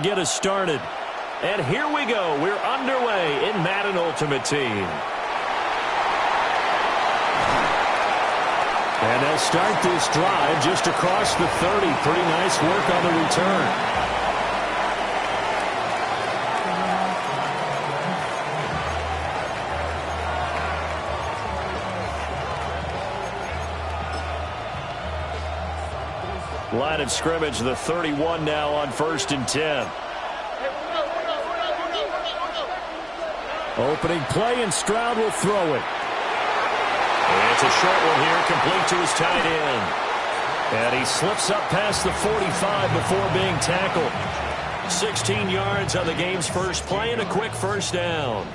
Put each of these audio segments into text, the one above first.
Get us started. And here we go. We're underway in Madden Ultimate Team. And they'll start this drive just across the 30. Pretty nice work on the return. Line of scrimmage, the 31 now on 1st and 10. Opening play, and Stroud will throw it. It's a short one here, complete to his tight end. And he slips up past the 45 before being tackled. 16 yards on the game's first play and a quick first down.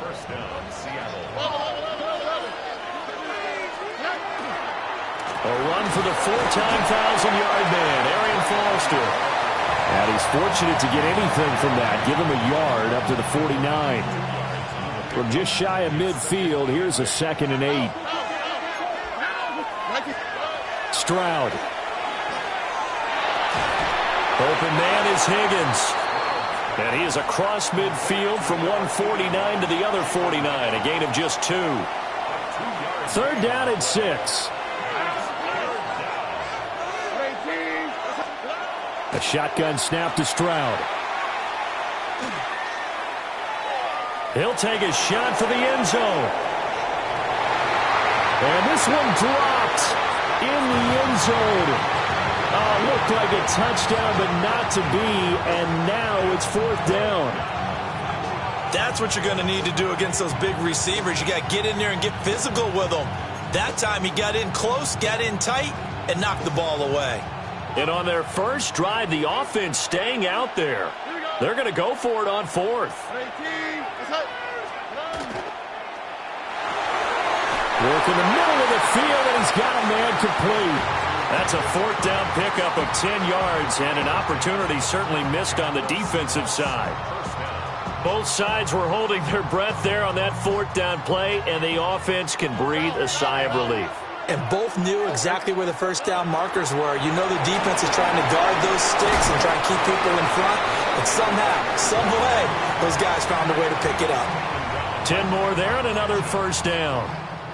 A run for the four-time 1,000-yard man, Arian Foster. And he's fortunate to get anything from that. Give him a yard up to the 49. From just shy of midfield, here's a 2nd and 8. Stroud. Open man is Higgins. And he is across midfield from 149 to the other 49. A gain of just 2. 3rd down and 6. A shotgun snap to Stroud. He'll take a shot for the end zone. And this one dropped in the end zone. Looked like a touchdown, but not to be. And now it's 4th down. That's what you're going to need to do against those big receivers. You got to get in there and get physical with them. That time he got in close, got in tight, and knocked the ball away. And on their first drive, the offense staying out there. They're going to go for it on 4th. Work in the middle of the field, and he's got a man complete. That's a 4th down pickup of 10 yards, and an opportunity certainly missed on the defensive side. Both sides were holding their breath there on that 4th down play, and the offense can breathe a sigh of relief. And both knew exactly where the first down markers were. You know the defense is trying to guard those sticks and try and keep people in front. But somehow, some way, those guys found a way to pick it up. 10 more there and another first down.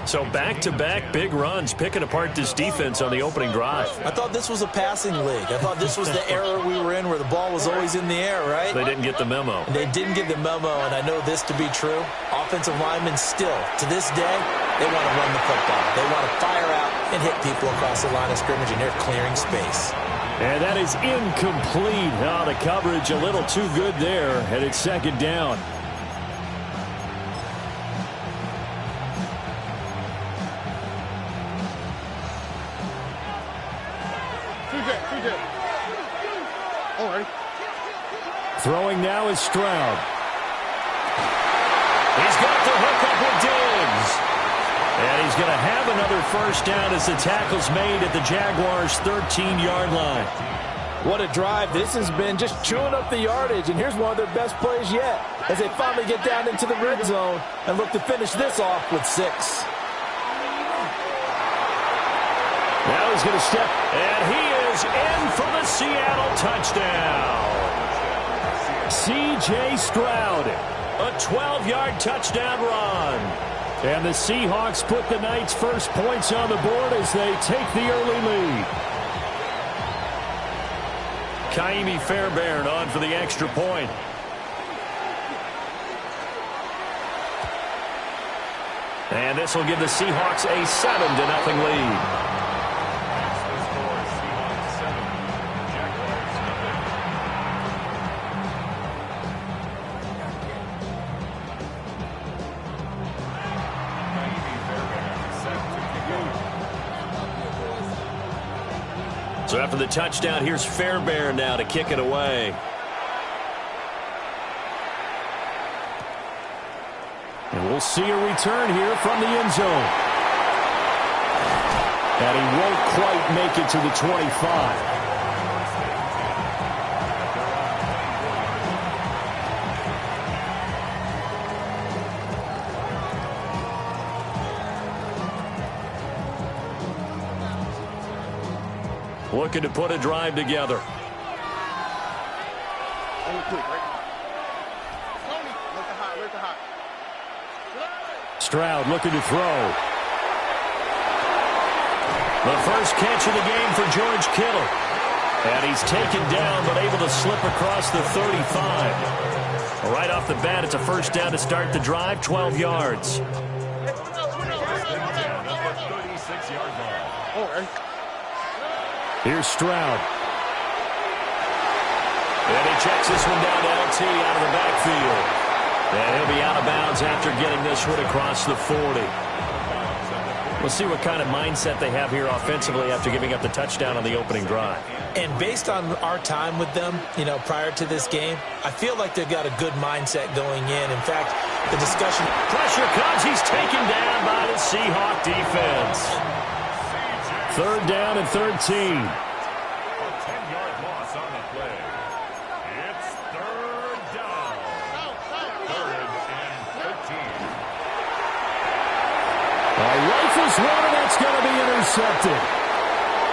So back-to-back big runs picking apart this defense on the opening drive. I thought this was a passing league. I thought this was the era we were in where the ball was always in the air, right? They didn't get the memo. They didn't get the memo, and I know this to be true. Offensive linemen still, to this day, they want to run the football. They want to fire out and hit people across the line of scrimmage, and they're clearing space. And that is incomplete. Oh, the coverage a little too good there, and it's 2nd down. Throwing now is Stroud. He's got the hook up with Diggs. And he's going to have another first down as the tackle's made at the Jaguars' 13-yard line. What a drive. This has been just chewing up the yardage, and here's one of their best plays yet as they finally get down into the red zone and look to finish this off with 6. Now he's going to step, and he is in for the Seattle touchdown. C.J. Stroud, a 12-yard touchdown run. And the Seahawks put the night's first points on the board as they take the early lead. Kaimi Fairbairn on for the extra point. And this will give the Seahawks a 7-0 lead. So after the touchdown, here's Fairbairn now to kick it away. And we'll see a return here from the end zone. And he won't quite make it to the 25. Looking to put a drive together. Stroud looking to throw. The first catch of the game for George Kittle. And he's taken down, but able to slip across the 35. Right off the bat, it's a first down to start the drive, 12 yards. Here's Stroud. And he checks this one down to LT out of the backfield. And he'll be out of bounds after getting this one across the 40. We'll see what kind of mindset they have here offensively after giving up the touchdown on the opening drive. And based on our time with them, prior to this game, I feel like they've got a good mindset going in. In fact, the discussion... Pressure comes. He's taken down by the Seahawk defense. Third down and 13. A 10-yard loss on the play. It's third down. Third and 13. A rifles one, and that's going to be intercepted.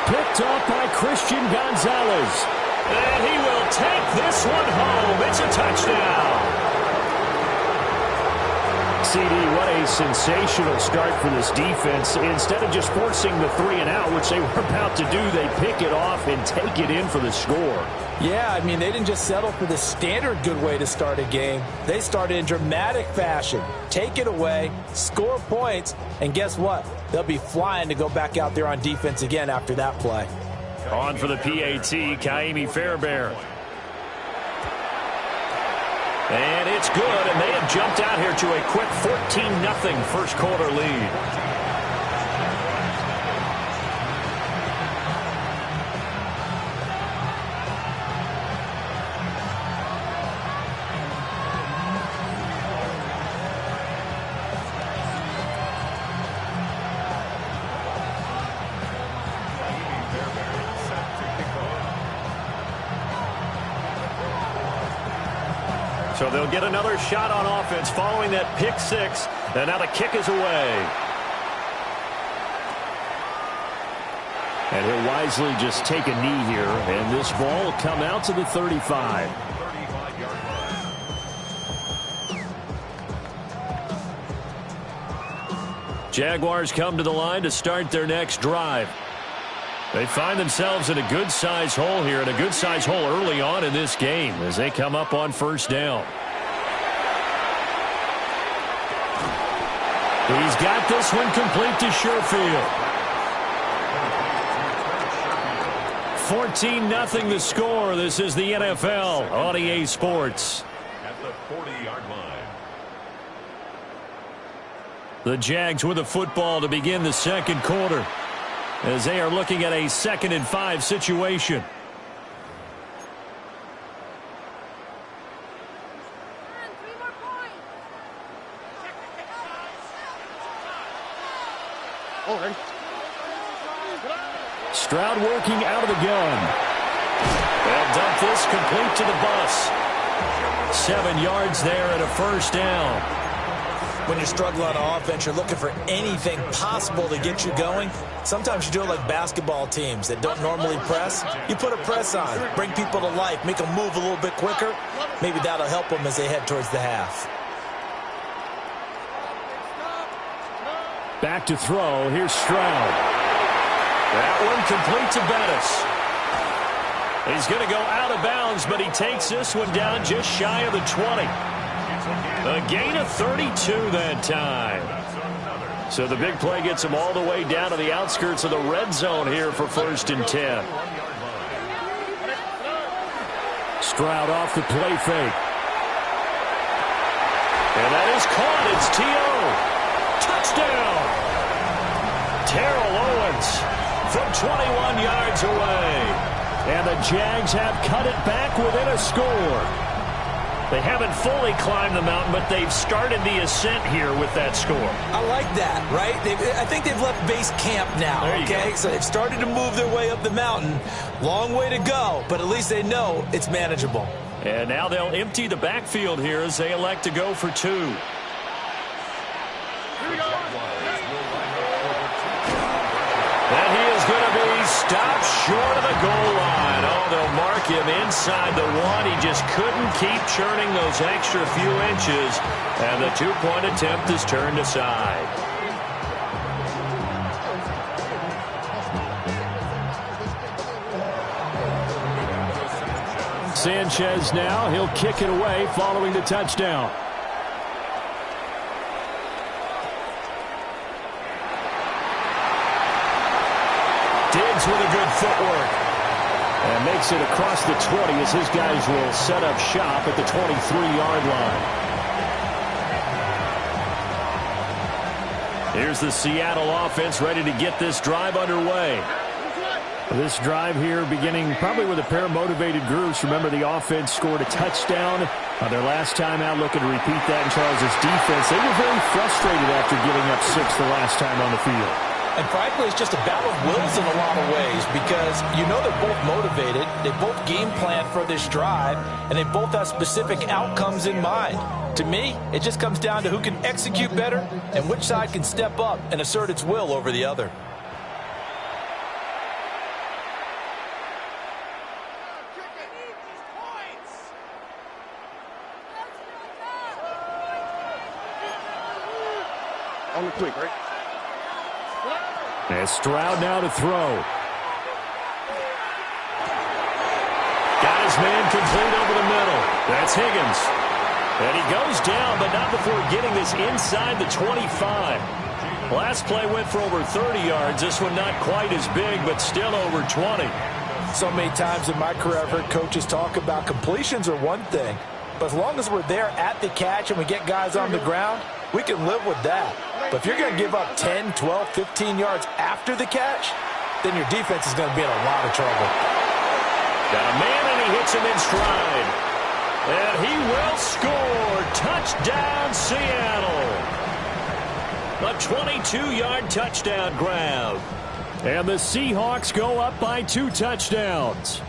Picked up by Christian Gonzalez. And he will take this one home. It's a touchdown. CD, what a sensational start for this defense. Instead of just forcing the 3 and out, which they were about to do, they pick it off and take it in for the score. Yeah, they didn't just settle for the standard good way to start a game. They started in dramatic fashion. Take it away, score points, and guess what? They'll be flying to go back out there on defense again after that play. On for the PAT, Ka'imi Fairbairn. And it's good, and they have jumped out here to a quick 14-0 first quarter lead. So they'll get another shot on offense following that pick six. And now the kick is away. And he'll wisely just take a knee here. And this ball will come out to the 35. Jaguars come to the line to start their next drive. They find themselves in a good-sized hole here, and a good-sized hole early on in this game as they come up on first down. He's got this one complete to Sherfield. 14-0 the score. This is the NFL on EA Sports. At the 40-yard line. The Jags with the football to begin the second quarter, as they are looking at a 2nd and 5 situation. Stroud working out of the gun. They'll dump this complete to the bus. 7 yards there and a first down. When you're struggling on offense, you're looking for anything possible to get you going. Sometimes you do it like basketball teams that don't normally press. You put a press on, bring people to life, make them move a little bit quicker. Maybe that'll help them as they head towards the half. Back to throw. Here's Stroud. That one complete to Bettis. He's going to go out of bounds, but he takes this one down just shy of the 20. A gain of 32 that time. So the big play gets him all the way down to the outskirts of the red zone here for 1st and 10. Stroud off the play fake. And that is caught. It's T.O. Touchdown. Terrell Owens from 21 yards away. And the Jags have cut it back within a score. They haven't fully climbed the mountain, but they've started the ascent here with that score. I like that, right? I think they've left base camp now, okay? So they've started to move their way up the mountain. Long way to go, but at least they know it's manageable. And now they'll empty the backfield here as they elect to go for 2. And he is going to be stopped short of the goal line. Oh, they'll mark took him inside the one. He just couldn't keep churning those extra few inches, and the two-point attempt is turned aside. Sanchez now, he'll kick it away following the touchdown. Diggs with a good footwork. And makes it across the 20 as his guys will set up shop at the 23-yard line. Here's the Seattle offense ready to get this drive underway. This drive here beginning probably with a pair of motivated groups. Remember, the offense scored a touchdown their last time out, looking to repeat that in Charles' defense. They were very frustrated after giving up 6 the last time on the field. And frankly, it's just a battle of wills in a lot of ways because you know they're both motivated, they both game plan for this drive, and they both have specific outcomes in mind. To me, it just comes down to who can execute better and which side can step up and assert its will over the other. On the quick, right? And Stroud now to throw. Got his man complete over the middle. That's Higgins. And he goes down, but not before getting this inside the 25. Last play went for over 30 yards. This one not quite as big, but still over 20. So many times in my career I've heard coaches talk about completions are one thing, but as long as we're there at the catch and we get guys on the ground, we can live with that. But if you're going to give up 10, 12, 15 yards after the catch, then your defense is going to be in a lot of trouble. Got a man, and he hits him in stride. And he will score. Touchdown, Seattle. A 22-yard touchdown grab. And the Seahawks go up by 2 touchdowns.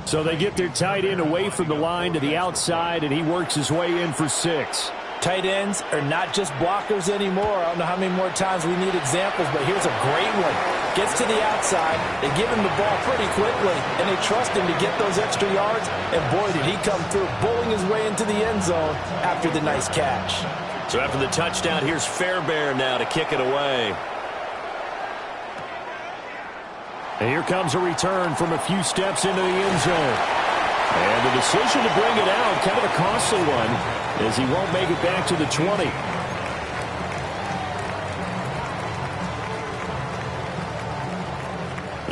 So they get their tight end away from the line to the outside, and he works his way in for 6. Tight ends are not just blockers anymore. I don't know how many more times we need examples, but here's a great one. Gets to the outside, they give him the ball pretty quickly, and they trust him to get those extra yards, and boy, did he come through, bowling his way into the end zone after the nice catch. So after the touchdown, here's Fairbairn now to kick it away. And here comes a return from a few steps into the end zone. And the decision to bring it out, kind of a costly one, as he won't make it back to the 20.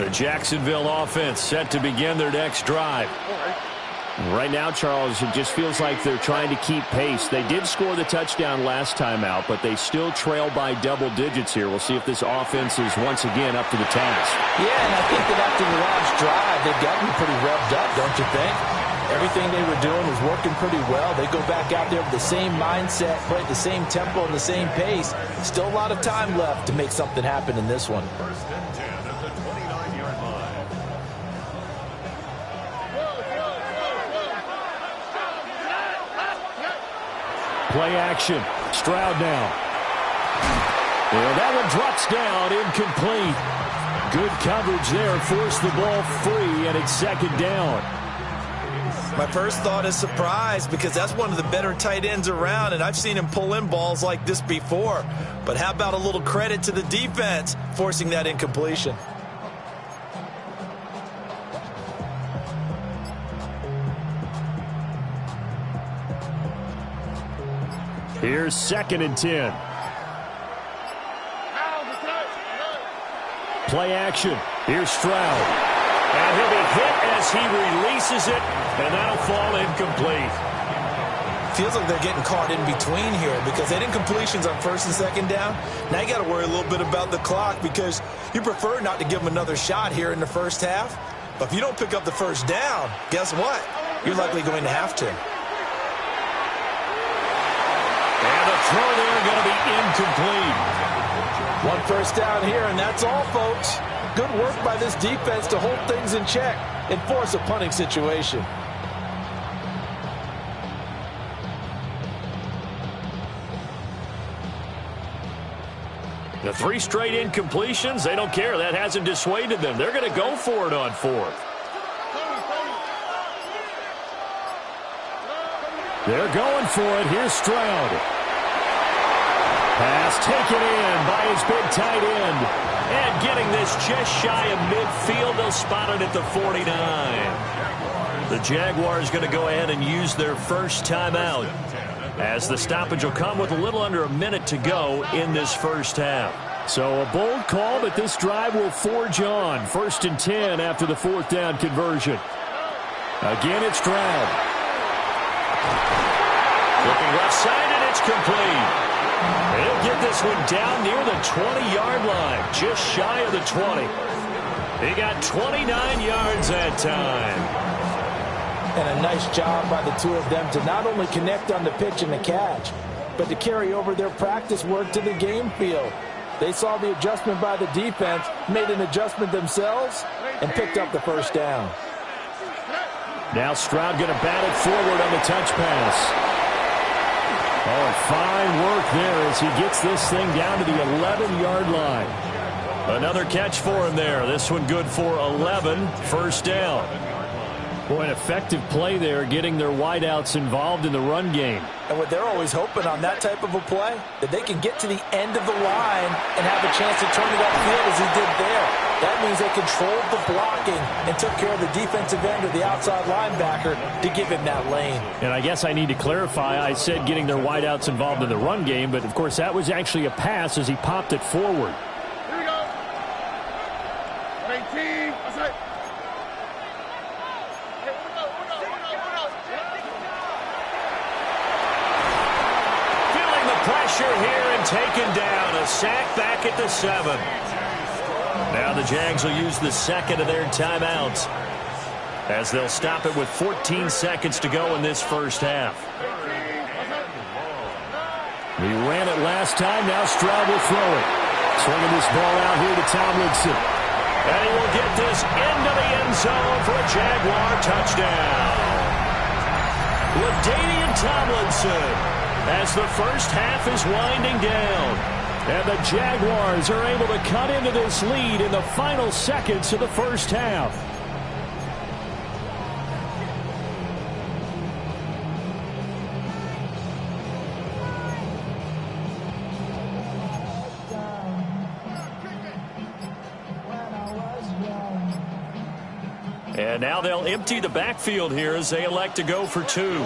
The Jacksonville offense set to begin their next drive. Right now, Charles, it just feels like they're trying to keep pace. They did score the touchdown last time out, but they still trail by double digits here. We'll see if this offense is once again up to the task. Yeah, and I think that after the last drive, they've gotten pretty revved up, don't you think? Everything they were doing was working pretty well. They go back out there with the same mindset, play at the same tempo and the same pace. Still a lot of time left to make something happen in this one. First and 10 at the 29-yard line. Play action. Stroud now. And that one drops down, incomplete. Good coverage there. Forced the ball free, and it's second down. My first thought is surprise because that's one of the better tight ends around, and I've seen him pull in balls like this before. But how about a little credit to the defense forcing that incompletion? Here's second and 10. Play action. Here's Stroud. And he'll be hit as he releases it, and that'll fall incomplete. Feels like they're getting caught in between here because they had incompletions on first and second down. Now you got to worry a little bit about the clock because you prefer not to give them another shot here in the first half. But if you don't pick up the first down, guess what? You're likely going to have to. And the throw there going to be incomplete. One first down here, and that's all, folks. Good work by this defense to hold things in check and force a punting situation. The 3 straight incompletions, they don't care. That hasn't dissuaded them. They're going to go for it on 4th. They're going for it. Here's Stroud. Pass taken in by his big tight end. And getting this just shy of midfield. They'll spot it at the 49. The Jaguars going to go ahead and use their first timeout, as the stoppage will come with a little under a minute to go in this first half. So a bold call, but this drive will forge on. 1st and 10 after the 4th down conversion. Again, it's Stroud. Looking left side, and it's complete. He'll get this one down near the 20-yard line, just shy of the 20. He got 29 yards that time. And a nice job by the two of them to not only connect on the pitch and the catch, but to carry over their practice work to the game field. They saw the adjustment by the defense, made an adjustment themselves, and picked up the first down. Now Stroud going to bat it forward on the touch pass. Oh, fine work there as he gets this thing down to the 11-yard line. Another catch for him there. This one good for 11. First down. Boy, an effective play there, getting their wideouts involved in the run game. And what they're always hoping on that type of a play, that they can get to the end of the line and have a chance to turn it upfield as he did there. That means they controlled the blocking and took care of the defensive end or the outside linebacker to give him that lane. And I guess I need to clarify, I said getting their wideouts involved in the run game, but of course that was actually a pass as he popped it forward. Here we go. 19. That's it. Feeling the pressure here and taken down. A sack back at the 7. Now the Jags will use the second of their timeouts, as they'll stop it with 14 seconds to go in this first half. He ran it last time. Now Stroud will throw it. Swinging this ball out here to Tomlinson. And he will get this into the end zone for a Jaguar touchdown. LaDainian Tomlinson, as the first half is winding down. And the Jaguars are able to cut into this lead in the final seconds of the first half. And now they'll empty the backfield here as they elect to go for 2.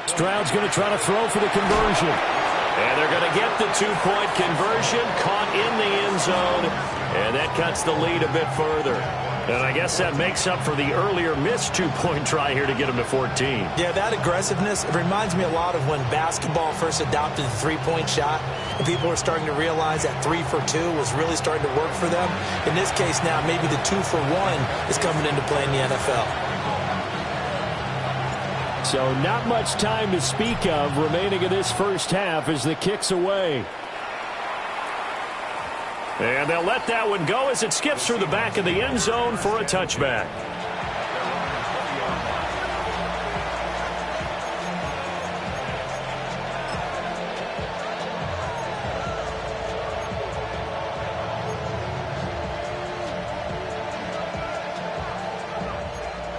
Stroud's going to try to throw for the conversion. And they're going to get the 2-point conversion, caught in the end zone, and that cuts the lead a bit further. And I guess that makes up for the earlier missed 2-point try here to get them to 14. Yeah, that aggressiveness, it reminds me a lot of when basketball first adopted the 3-point shot, and people were starting to realize that 3 for 2 was really starting to work for them. In this case now, maybe the 2 for 1 is coming into play in the NFL. So not much time to speak of remaining in this first half as the kick's away. And they'll let that one go as it skips through the back of the end zone for a touchback.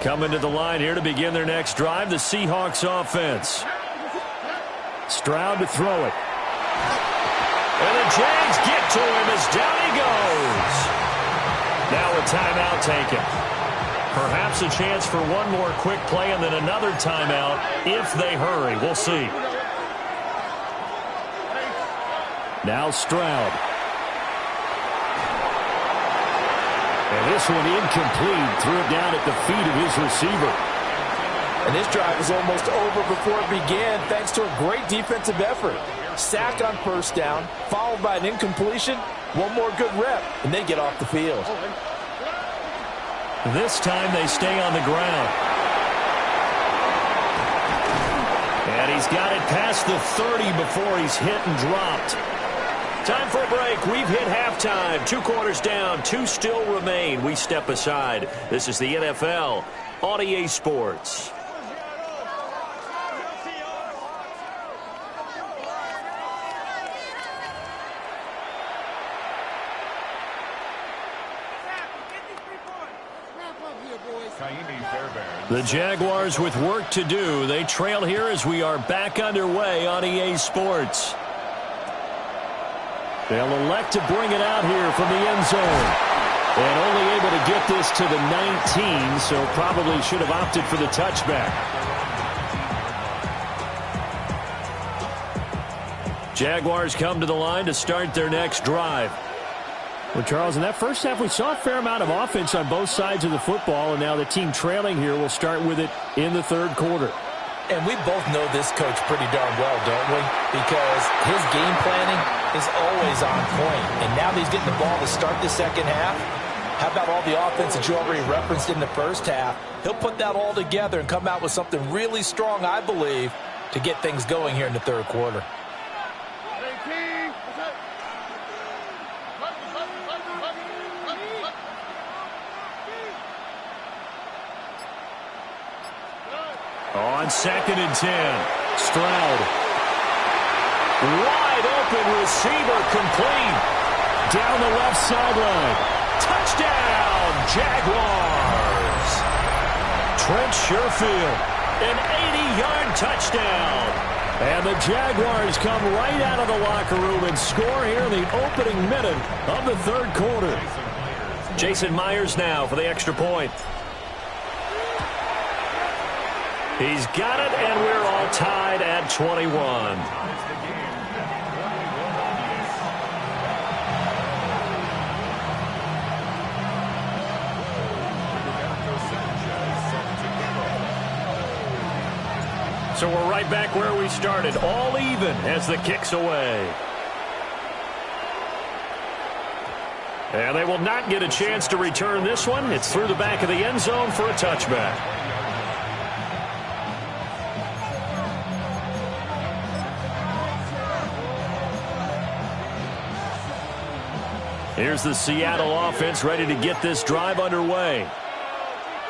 Coming to the line here to begin their next drive, the Seahawks offense. Stroud to throw it. And the Jags get to him as down he goes. Now a timeout taken. Perhaps a chance for one more quick play and then another timeout if they hurry. We'll see. Now Stroud. And this one incomplete. Threw it down at the feet of his receiver. And this drive was almost over before it began thanks to a great defensive effort. Sack on first down, followed by an incompletion. One more good rep, and they get off the field. This time they stay on the ground. And he's got it past the 30 before he's hit and dropped. Time for a break. We've hit halftime. 2 quarters down. 2 still remain. We step aside. This is the NFL on EA Sports. Kaimi Fairbairn The Jaguars with work to do. They trail here as we are back underway on EA Sports. They'll elect to bring it out here from the end zone. And only able to get this to the 19, so probably should have opted for the touchback. Jaguars come to the line to start their next drive. Well, Charles, in that first half, we saw a fair amount of offense on both sides of the football, and now the team trailing here will start with it in the third quarter. And we both know this coach pretty darn well, don't we? Because his game planning is always on point. And now that he's getting the ball to start the second half, how about all the offense that you already referenced in the first half? He'll put that all together and come out with something really strong, I believe, to get things going here in the third quarter. On 2nd and 10, Stroud. Wide open receiver complete. Down the left sideline. Touchdown, Jaguars. Trent Sherfield, an 80-yard touchdown. And the Jaguars come right out of the locker room and score here in the opening minute of the third quarter. Jason Myers now for the extra point. He's got it, and we're all tied at 21. So we're right back where we started, all even as the kick's away. And they will not get a chance to return this one. It's through the back of the end zone for a touchback. Here's the Seattle offense ready to get this drive underway.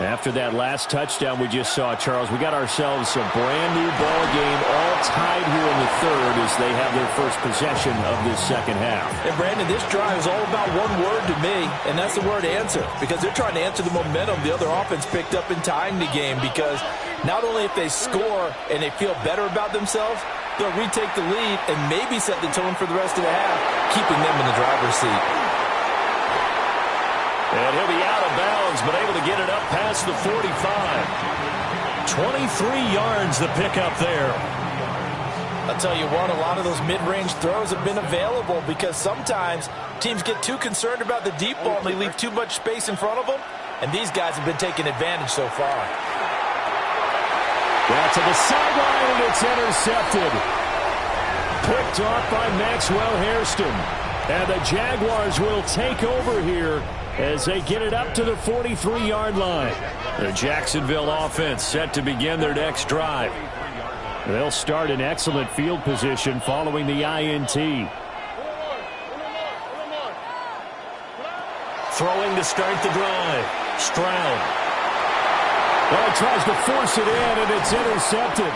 After that last touchdown we just saw, Charles, we got ourselves a brand-new ball game, all tied here in the third as they have their first possession of this second half. And, Brandon, this drive is all about one word to me, and that's the word answer, because they're trying to answer the momentum the other offense picked up in tying the game, because not only if they score and they feel better about themselves, they'll retake the lead and maybe set the tone for the rest of the half, keeping them in the driver's seat. And he'll be out of bounds, but able to get it up past the 45. 23 yards the pickup there. I'll tell you what, a lot of those mid-range throws have been available because sometimes teams get too concerned about the deep ball and they leave too much space in front of them, and these guys have been taking advantage so far. Well, to the sideline, and it's intercepted. Picked off by Maxwell Hairston. And the Jaguars will take over here as they get it up to the 43-yard line. The Jacksonville offense set to begin their next drive. They'll start in excellent field position following the INT. Throwing to start the drive. Stroud. Well, tries to force it in, and it's intercepted.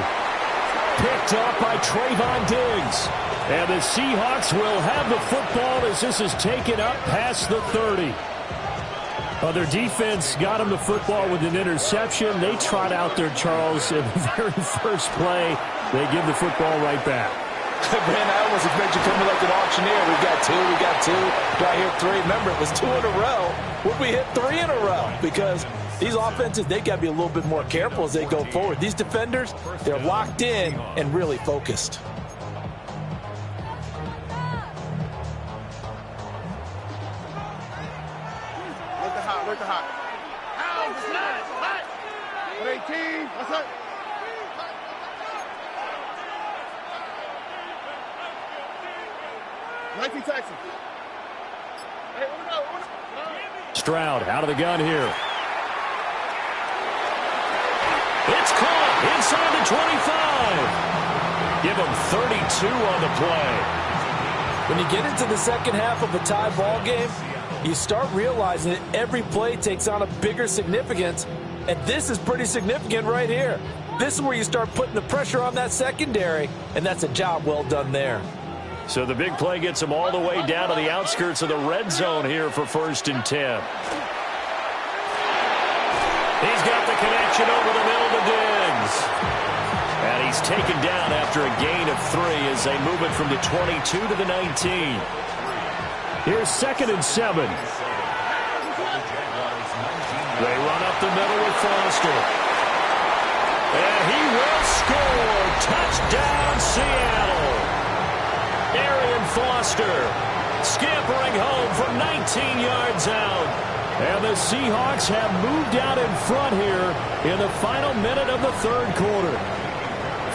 Picked up by Trayvon Diggs. And the Seahawks will have the football as this is taken up past the 30. Well, their defense got them the football with an interception. They trot out there, Charles, in the very first play. They give the football right back. Man, I almost expect you coming like an auctioneer. We got two. Do I hear three? Remember, it was 2 in a row. Would we hit 3 in a row? Because these offenses, they got to be a little bit more careful as they go forward. These defenders, they're locked in and really focused. Where's the hot? Hot. 18. What's up? Texas. Hey, Stroud out of the gun here. It's caught inside the 25. Give him 32 on the play. When you get into the second half of a tie ball game, you start realizing that every play takes on a bigger significance, and this is pretty significant right here. This is where you start putting the pressure on that secondary, and that's a job well done there. So the big play gets him all the way down to the outskirts of the red zone here for 1st and 10. He's got the connection over the middle to Diggs. And he's taken down after a gain of 3 as they move it from the 22 to the 19. Here's 2nd and 7. They run up the middle with Foster. And he will score. Touchdown, Seattle. Arian Foster scampering home from 19 yards out. And the Seahawks have moved out in front here in the final minute of the 3rd quarter.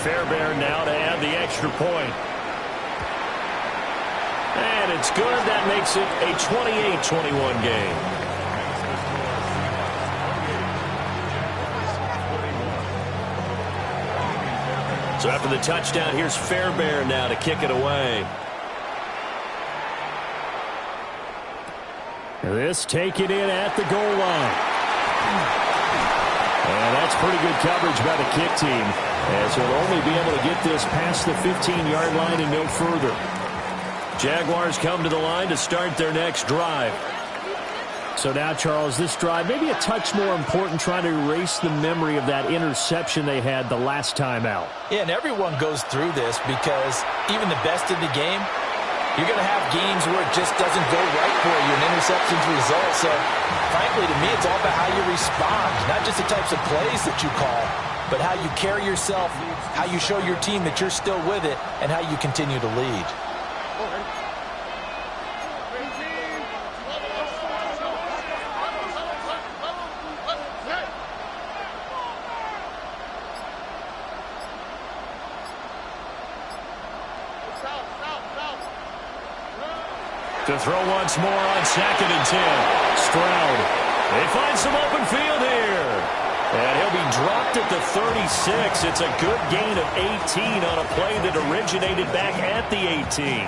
Fairbairn now to add the extra point. And it's good. That makes it a 28-21 game. So after the touchdown, here's Fairbairn now to kick it away. This taken in at the goal line. And that's pretty good coverage by the kick team, as he'll only be able to get this past the 15-yard line and no further. Jaguars come to the line to start their next drive. So now, Charles, this drive maybe a touch more important, trying to erase the memory of that interception they had the last time out. Yeah, and everyone goes through this because even the best in the game, you're going to have games where it just doesn't go right for you, an interception's result. So, frankly, to me, it's all about how you respond, not just the types of plays that you call, but how you carry yourself, how you show your team that you're still with it, and how you continue to lead. To throw once more on 2nd and 10. Stroud. They find some open field here. And he'll be dropped at the 36. It's a good gain of 18 on a play that originated back at the 18.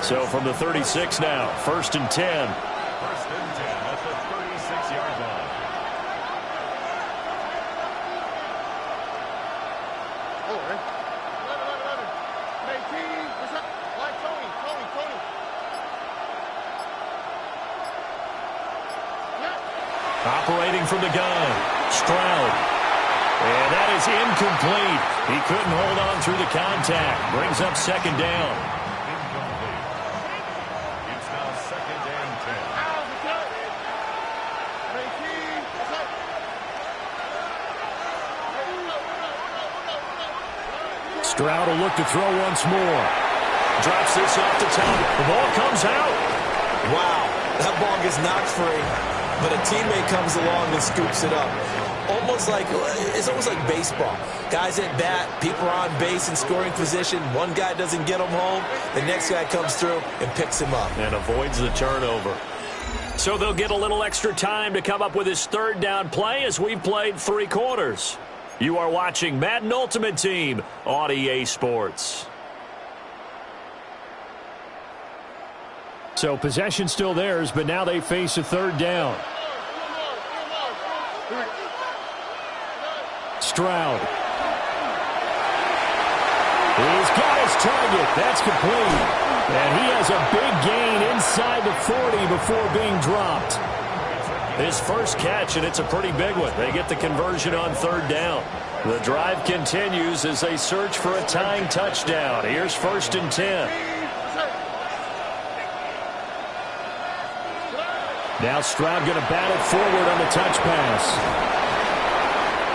So from the 36 now, 1st and 10. 1st and 10 at the 36-yard line. Operating from the gun, Stroud. And that is incomplete. He couldn't hold on through the contact. Brings up 2nd down. Incomplete. It's now 2nd and 10. Stroud will look to throw once more. Drops this off the top. The ball comes out. Wow, that ball gets knocked free, but a teammate comes along and scoops it up. It's almost like baseball. Guys at bat, people are on base in scoring position. One guy doesn't get him home. The next guy comes through and picks him up. And avoids the turnover. So they'll get a little extra time to come up with his 3rd down play as we've played 3 quarters. You are watching Madden Ultimate Team on EA Sports. So possession still theirs, but now they face a 3rd down. Stroud. He's got his target. That's complete. And he has a big gain inside the 40 before being dropped. His first catch, and it's a pretty big one. They get the conversion on 3rd down. The drive continues as they search for a tying touchdown. Here's 1st and 10. Now Stroud going to bat it forward on the touch pass.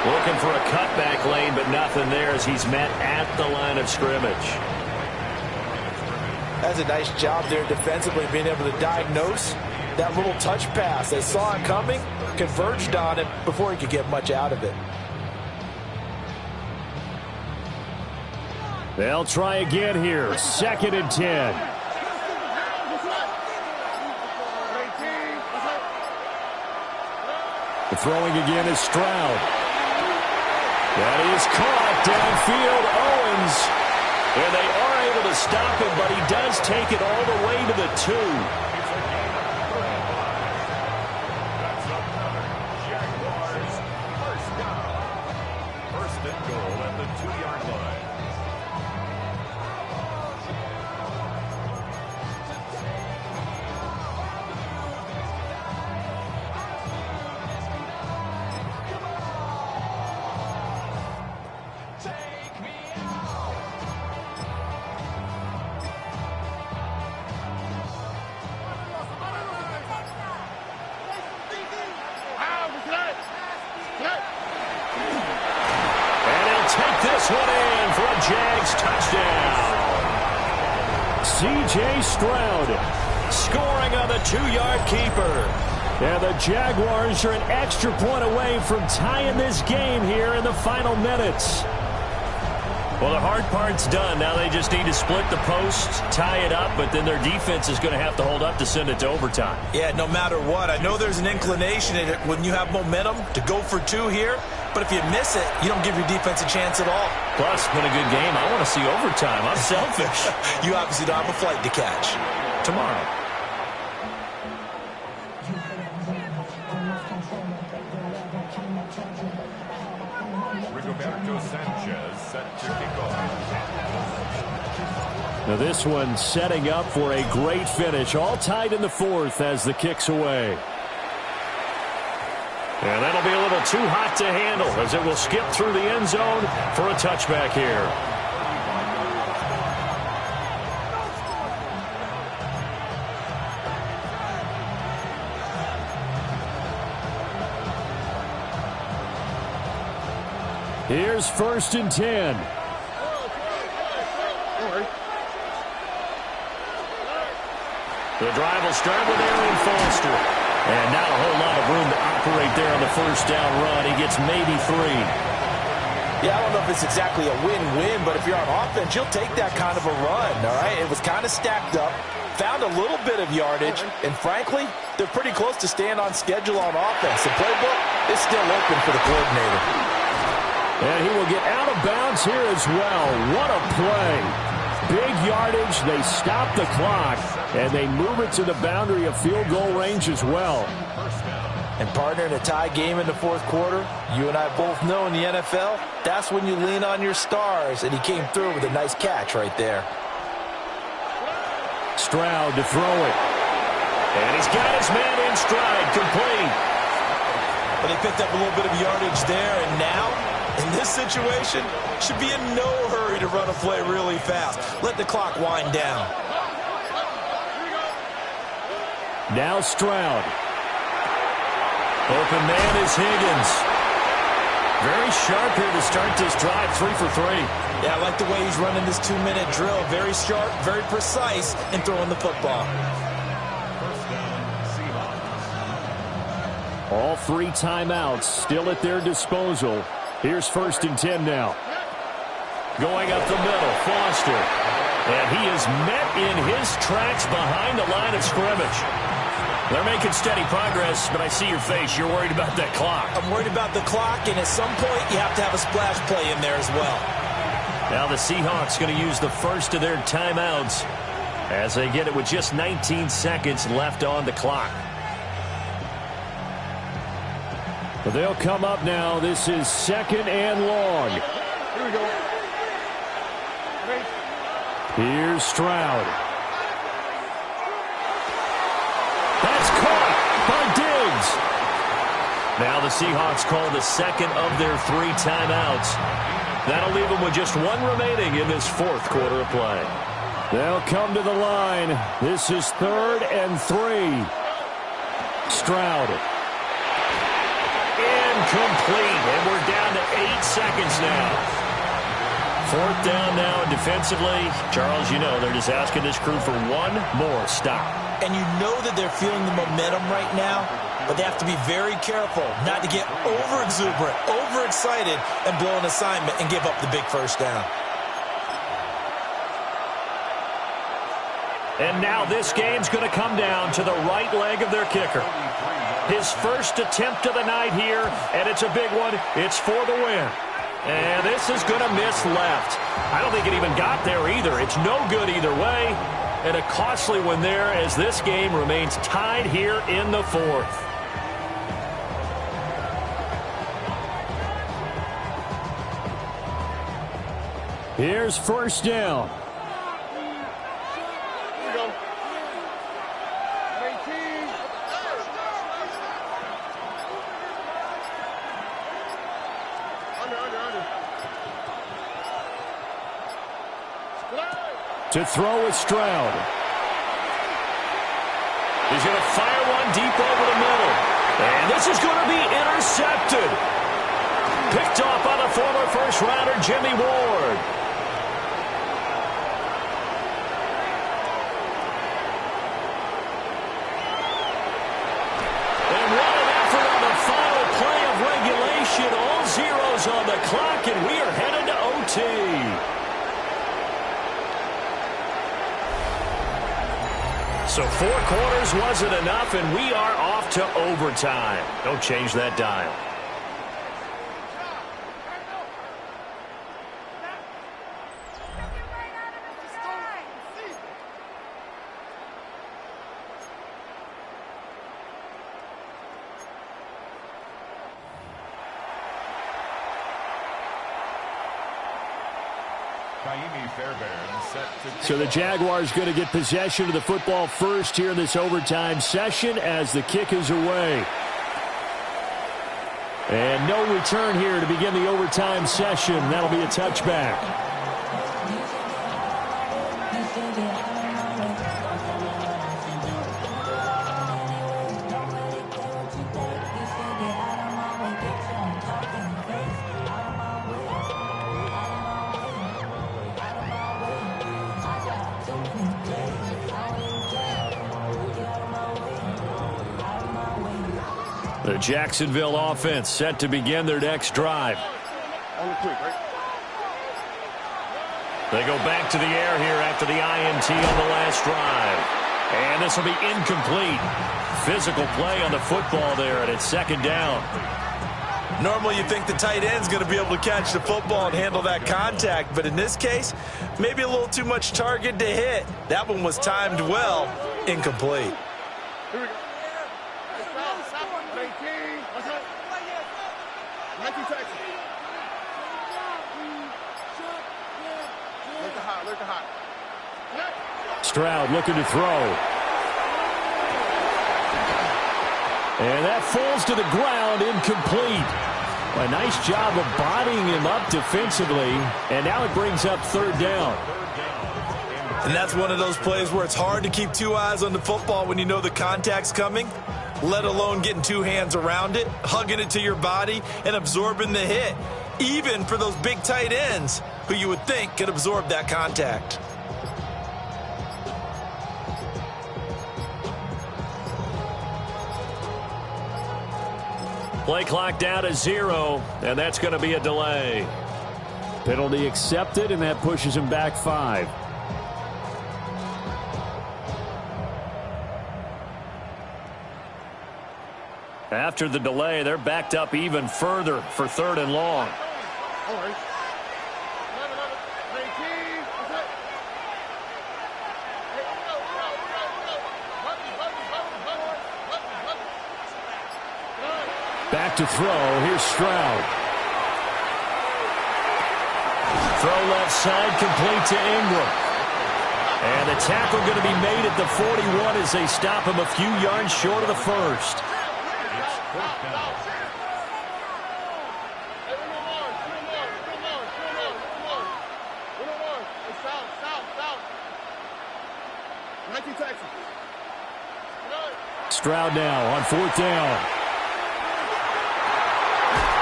Looking for a cutback lane, but nothing there as he's met at the line of scrimmage. That's a nice job there defensively, being able to diagnose that little touch pass. They saw it coming, converged on it before he could get much out of it. They'll try again here. 2nd and 10. The throwing again is Stroud. That is caught downfield. Owens. And they are able to stop him, but he does take it all the way to the 2. That's another Jaguars 1st down. 1st and goal at the 2-yard line. And he'll take this one in for a Jags touchdown. C.J. Stroud Scoring on the 2-yard keeper. And the Jaguars are an extra point away from tying this game here in the final minutes. Well, the hard part's done. Now they just need to split the post, tie it up, but then their defense is going to have to hold up to send it to overtime. Yeah, no matter what. I know there's an inclination in it when you have momentum to go for 2 here, but if you miss it, you don't give your defense a chance at all. Plus, it's been a good game. I want to see overtime. I'm selfish. You obviously don't have a flight to catch. Tomorrow. Rigoberto Sanchez set to kick off. Now this one setting up for a great finish. All tied in the 4th as the kick's away. And that'll be a little too hot to handle as it will skip through the end zone for a touchback here. Here's 1st and 10. The drive will start with Arian Foster. And not a whole lot of room to operate there on the 1st down run. He gets maybe 3. Yeah, I don't know if it's exactly a win-win, but if you're on offense, you'll take that kind of a run, all right? It was kind of stacked up, found a little bit of yardage, and frankly, they're pretty close to staying on schedule on offense. The playbook is still open for the coordinator. And he will get out of bounds here as well. What a play. Big yardage. They stop the clock, and they move it to the boundary of field goal range as well. And partner, in a tie game in the 4th quarter, you and I both know in the NFL, that's when you lean on your stars, and he came through with a nice catch right there. Stroud to throw it. And he's got his man in stride, complete. But they picked up a little bit of yardage there, and now, in this situation, should be in no hurry to run a play really fast. Let the clock wind down. Now Stroud. Open man is Higgins. Very sharp here to start this drive, 3 for 3. Yeah, I like the way he's running this 2-minute drill. Very sharp, very precise in throwing the football. First down, Seahawks. All 3 timeouts still at their disposal. Here's 1st and 10 now. Going up the middle, Foster. And he is met in his tracks behind the line of scrimmage. They're making steady progress, but I see your face. You're worried about that clock. I'm worried about the clock, and at some point, you have to have a splash play in there as well. Now the Seahawks going to use the first of their timeouts as they get it with just 19 seconds left on the clock. But they'll come up now. This is 2nd and long. Here we go. Here's Stroud. That's caught by Diggs. Now the Seahawks call the second of their 3 timeouts. That'll leave them with just 1 remaining in this 4th quarter of play. They'll come to the line. This is 3rd and 3. Stroud. Incomplete, and we're down to 8 seconds now. 4th down now, and defensively, Charles, you know, they're just asking this crew for 1 more stop. And you know that they're feeling the momentum right now, but they have to be very careful not to get over-exuberant, overexcited, and blow an assignment and give up the big 1st down. And now this game's going to come down to the right leg of their kicker. His first attempt of the night here, and it's a big one. It's for the win. And this is going to miss left. I don't think it even got there either. It's no good either way. And a costly one there as this game remains tied here in the 4th. Here's 1st down. Here we go. 18. Under. To throw is Stroud. He's going to fire one deep over the middle. And this is going to be intercepted. Picked off by the former first-rounder, Jimmy Ward. And what an effort on the final play of regulation. All zeros on the clock, and we are headed to OT. So 4 quarters wasn't enough, and we are off to overtime. Don't change that dial. So the Jaguars going to get possession of the football first here in this overtime session as the kick is away. And no return here to begin the overtime session. That'll be a touchback. The Jacksonville offense set to begin their next drive. They go back to the air here after the INT on the last drive. And this will be incomplete. Physical play on the football there, and it's second down. Normally you think the tight end's going to be able to catch the football and handle that contact, but in this case, maybe a little too much target to hit. That one was timed well, incomplete. Here we go. Stroud looking to throw. And that falls to the ground, incomplete. A nice job of bodying him up defensively, and now it brings up third down. And that's one of those plays where it's hard to keep 2 eyes on the football when you know the contact's coming, let alone getting 2 hands around it, hugging it to your body, and absorbing the hit, even for those big tight ends who you would think could absorb that contact. Play clock down to 0, and that's going to be a delay. Penalty accepted, and that pushes him back 5. After the delay, they're backed up even further for third and long. All right. 19. What's that? Back to throw. Here's Stroud. Throw left side, complete to Ingram. And the tackle going to be made at the 41 as they stop him a few yards short of the first. Stroud now on 4th down.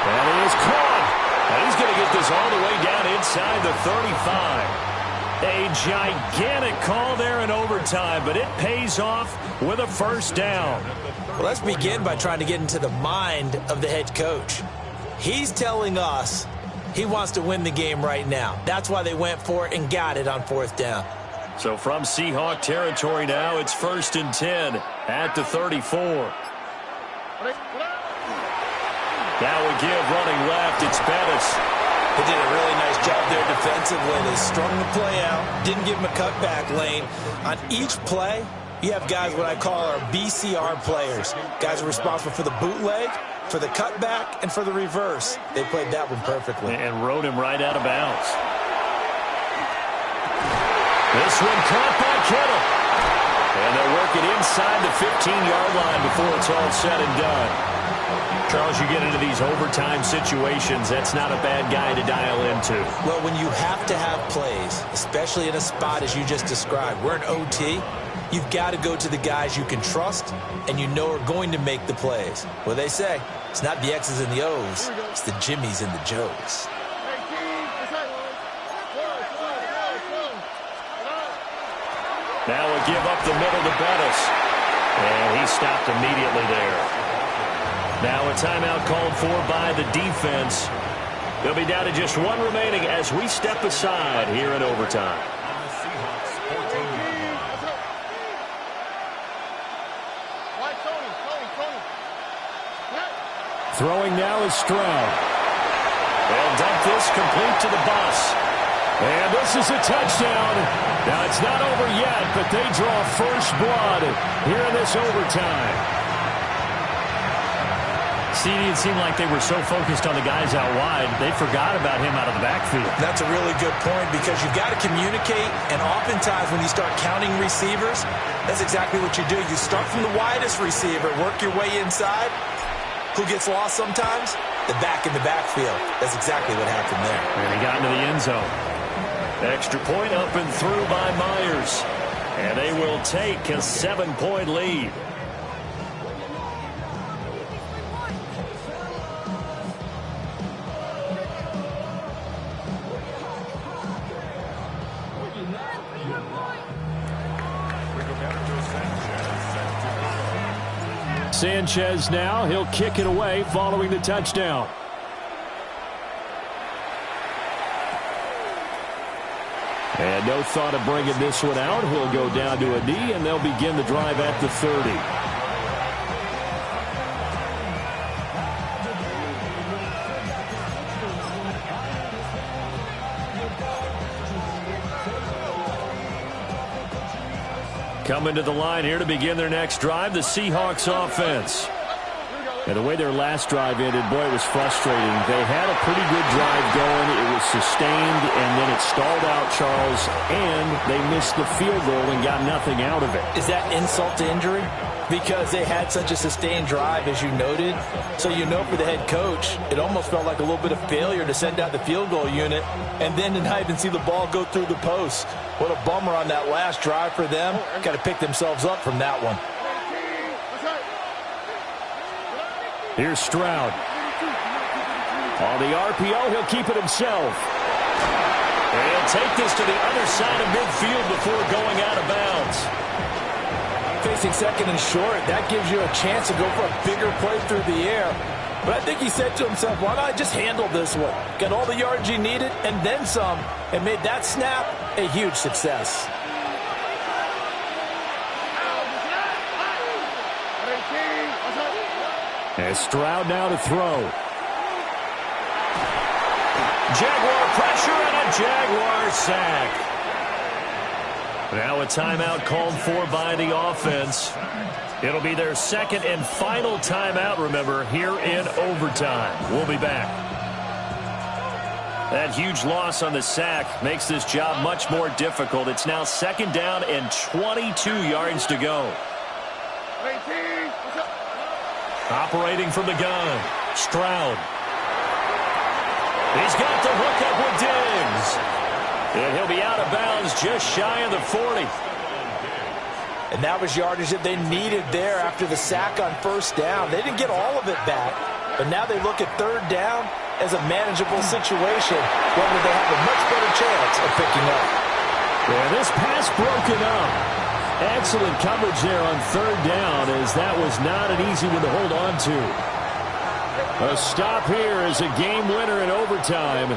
And it is caught. And he's going to get this all the way down inside the 35. A gigantic call there in overtime, but it pays off with a first down. Well, let's begin by trying to get into the mind of the head coach. He's telling us he wants to win the game right now. That's why they went for it and got it on 4th down. So from Seahawk territory now, it's 1st and 10 at the 34. That would give running left. It's Bettis. They did a really nice job there defensively. They strung the play out, didn't give him a cutback lane. On each play, you have guys what I call our BCR players. Guys are responsible for the bootleg, for the cutback, and for the reverse. They played that one perfectly. And rode him right out of bounds. This one caught by Kittle. And they'll work it inside the 15-yard line before it's all said and done. Charles, you get into these overtime situations, that's not a bad guy to dial into. Well, when you have to have plays, especially in a spot as you just described, we're in OT, you've got to go to the guys you can trust and you know are going to make the plays. What they say, it's not the X's and the O's, it's the Jimmys and the Joes. Now a give up the middle to Bettis. And he stopped immediately there. Now a timeout called for by the defense. They'll be down to just one remaining as we step aside here in overtime. Throwing now is Stroud. They'll dump this complete to the bus. And this is a touchdown. Now, it's not over yet, but they draw first blood here in this overtime. See, it seemed like they were so focused on the guys out wide, they forgot about him out of the backfield. That's a really good point because you've got to communicate, and oftentimes when you start counting receivers, that's exactly what you do. You start from the widest receiver, work your way inside. Who gets lost sometimes? The back in the backfield. That's exactly what happened there. And he got into the end zone. Extra point up and through by Myers. And they will take a 7-point lead. Sanchez now, he'll kick it away following the touchdown. And no thought of bringing this one out. He'll go down to a knee, and they'll begin the drive at the 30. Coming to the line here to begin their next drive, the Seahawks offense. And the way their last drive ended, boy, it was frustrating. They had a pretty good drive going. It was sustained, and then it stalled out, Charles, and they missed the field goal and got nothing out of it. Is that insult to injury? Because they had such a sustained drive, as you noted. So you know for the head coach, it almost felt like a little bit of failure to send out the field goal unit and then to not even see the ball go through the post. What a bummer on that last drive for them. Got to pick themselves up from that one. Here's Stroud. On the RPO, he'll keep it himself. And he'll take this to the other side of midfield before going out of bounds. Facing second and short, that gives you a chance to go for a bigger play through the air. But I think he said to himself, why not just handle this one? Got all the yards you needed and then some, and made that snap a huge success. And Stroud now to throw. Jaguar pressure and a Jaguar sack. Now a timeout called for by the offense. It'll be their second and final timeout, remember, here in overtime. We'll be back. That huge loss on the sack makes this job much more difficult. It's now second down and 22 yards to go. Operating from the gun, Stroud. He's got the hookup with Diggs. And he'll be out of bounds just shy of the 40. And that was yardage that they needed there after the sack on first down. They didn't get all of it back, but now they look at third down as a manageable situation, one where they have a much better chance of picking up. Yeah, this pass broken up. Excellent coverage there on third down, as that was not an easy one to hold on to. A stop here is a game winner in overtime.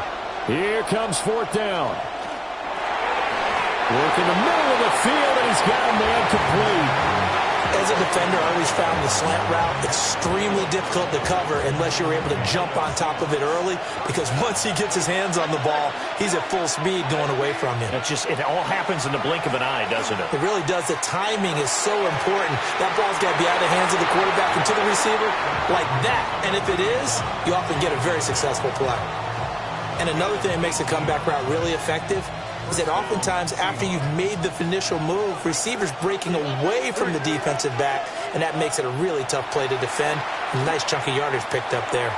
Here comes fourth down. Work in the middle of the field, and he's got a man complete. As a defender, I always found the slant route extremely difficult to cover unless you're able to jump on top of it early, because once he gets his hands on the ball, he's at full speed going away from you. It all happens in the blink of an eye, doesn't it? It really does. The timing is so important. That ball's got to be out of the hands of the quarterback and to the receiver like that. And if it is, you often get a very successful play. And another thing that makes the comeback route really effective, is that oftentimes after you've made the initial move, receivers breaking away from the defensive back, and that makes it a really tough play to defend. A nice chunk of yardage picked up there.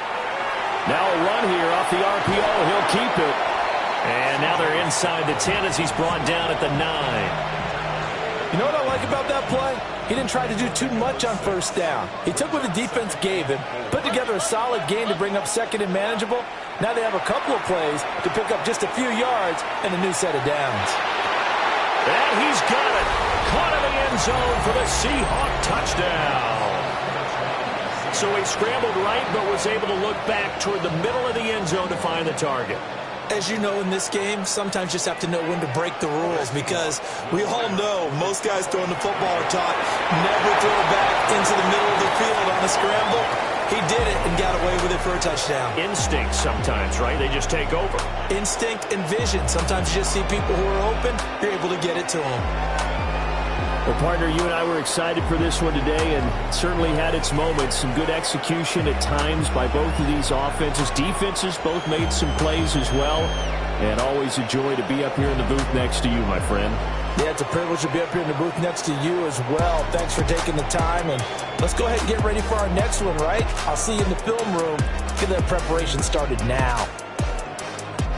Now a run here off the RPO. He'll keep it. And now they're inside the 10 as he's brought down at the 9. You know what I like about that play? He didn't try to do too much on first down. He took what the defense gave him, put together a solid game to bring up second and manageable. Now they have a couple of plays to pick up just a few yards and a new set of downs. And he's got it. Caught in the end zone for the Seahawk touchdown. So he scrambled right but was able to look back toward the middle of the end zone to find the target. As you know, in this game, sometimes you just have to know when to break the rules, because we all know most guys throwing the football are taught never throw it back into the middle of the field on a scramble. He did it and got away with it for a touchdown. Instinct sometimes, right? They just take over. Instinct and vision. Sometimes you just see people who are open, you're able to get it to them. Well, partner, you and I were excited for this one today, and certainly had its moments. Some good execution at times by both of these offenses. Defenses both made some plays as well. And always a joy to be up here in the booth next to you, my friend. Yeah, it's a privilege to be up here in the booth next to you as well. Thanks for taking the time, and let's go ahead and get ready for our next one, right? I'll see you in the film room. Get that preparation started now.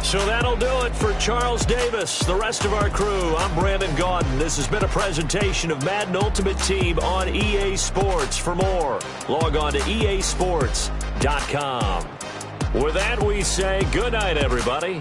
So that'll do it for Charles Davis, the rest of our crew. I'm Brandon Gaudin. This has been a presentation of Madden Ultimate Team on EA Sports. For more, log on to easports.com. With that, we say good night, everybody.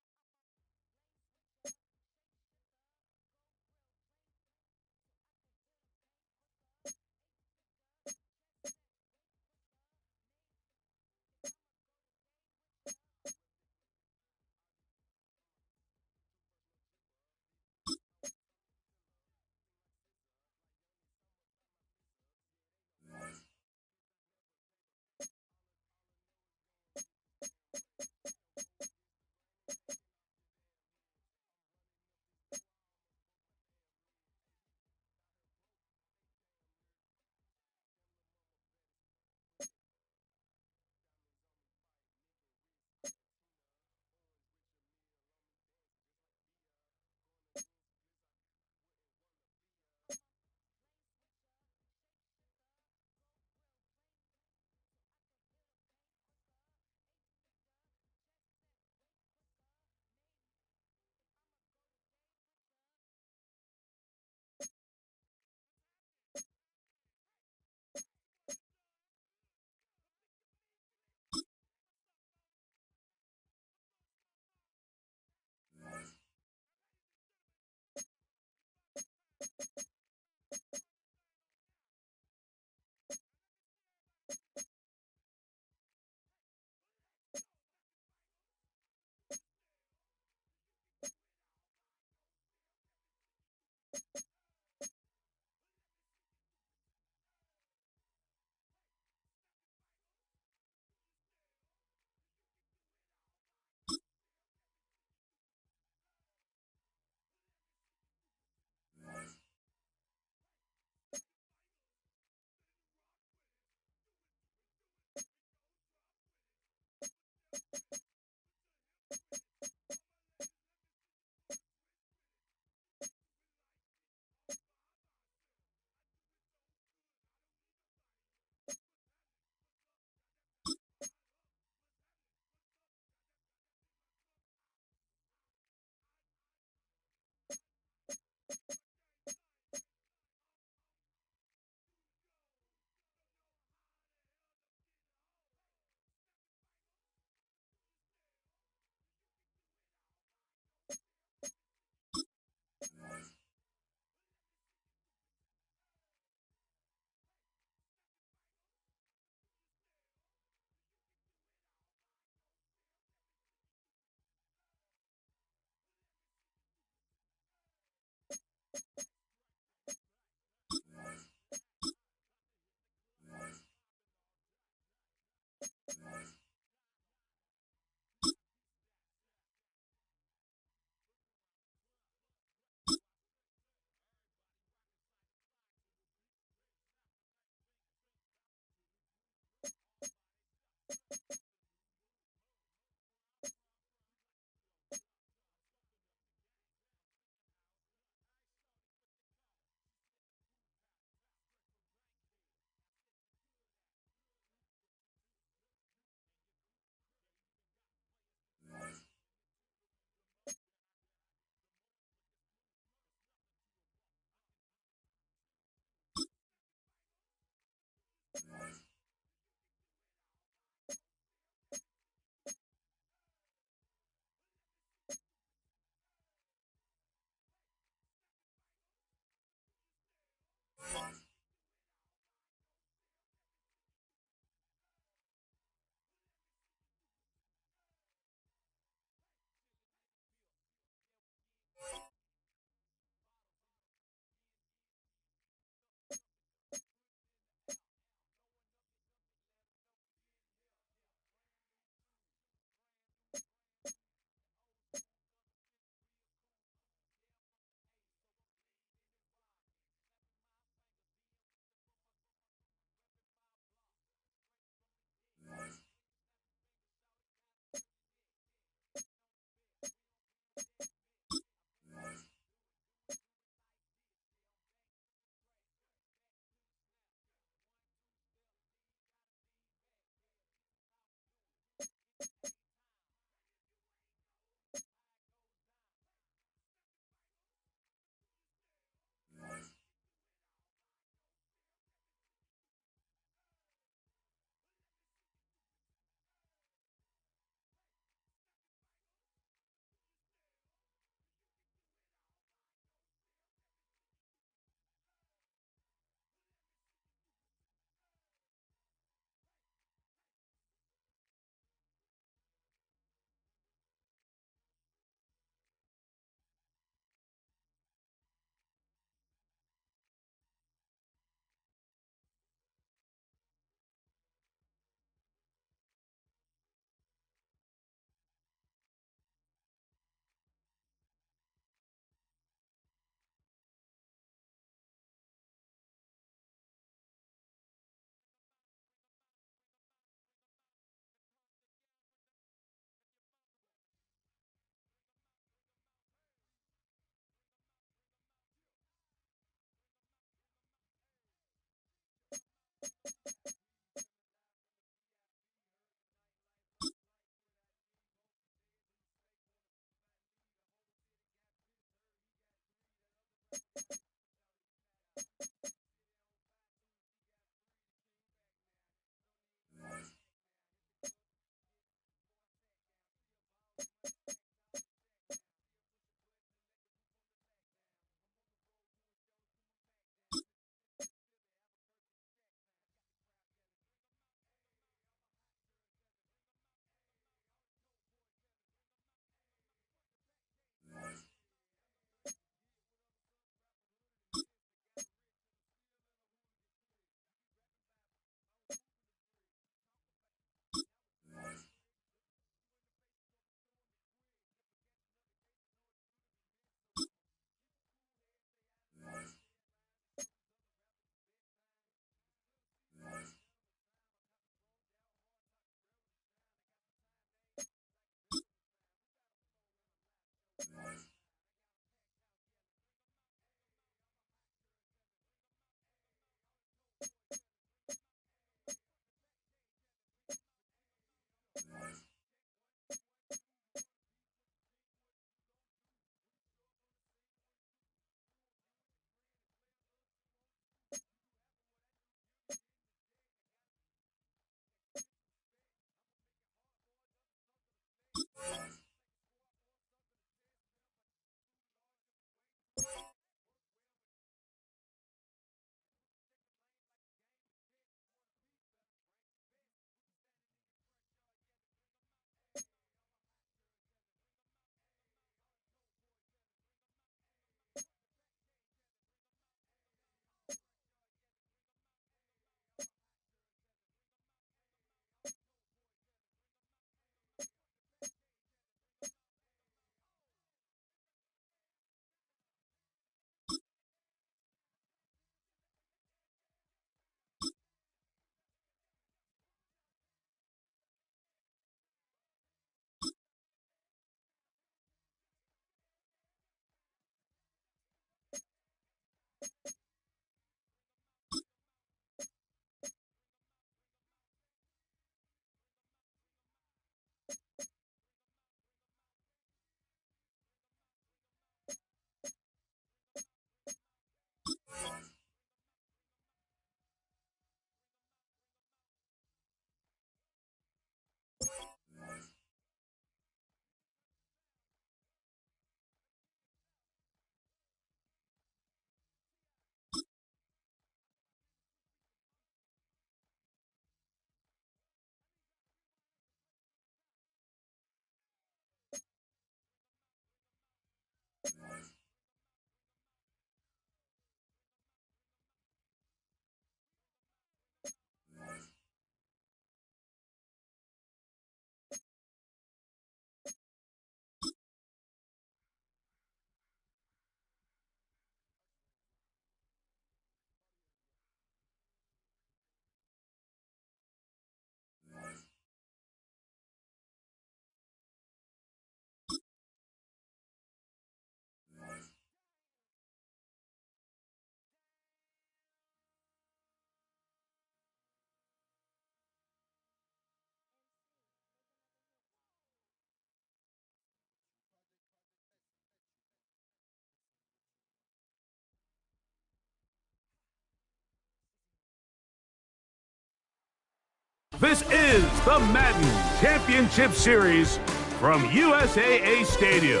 This is the Madden Championship Series from USAA Stadium.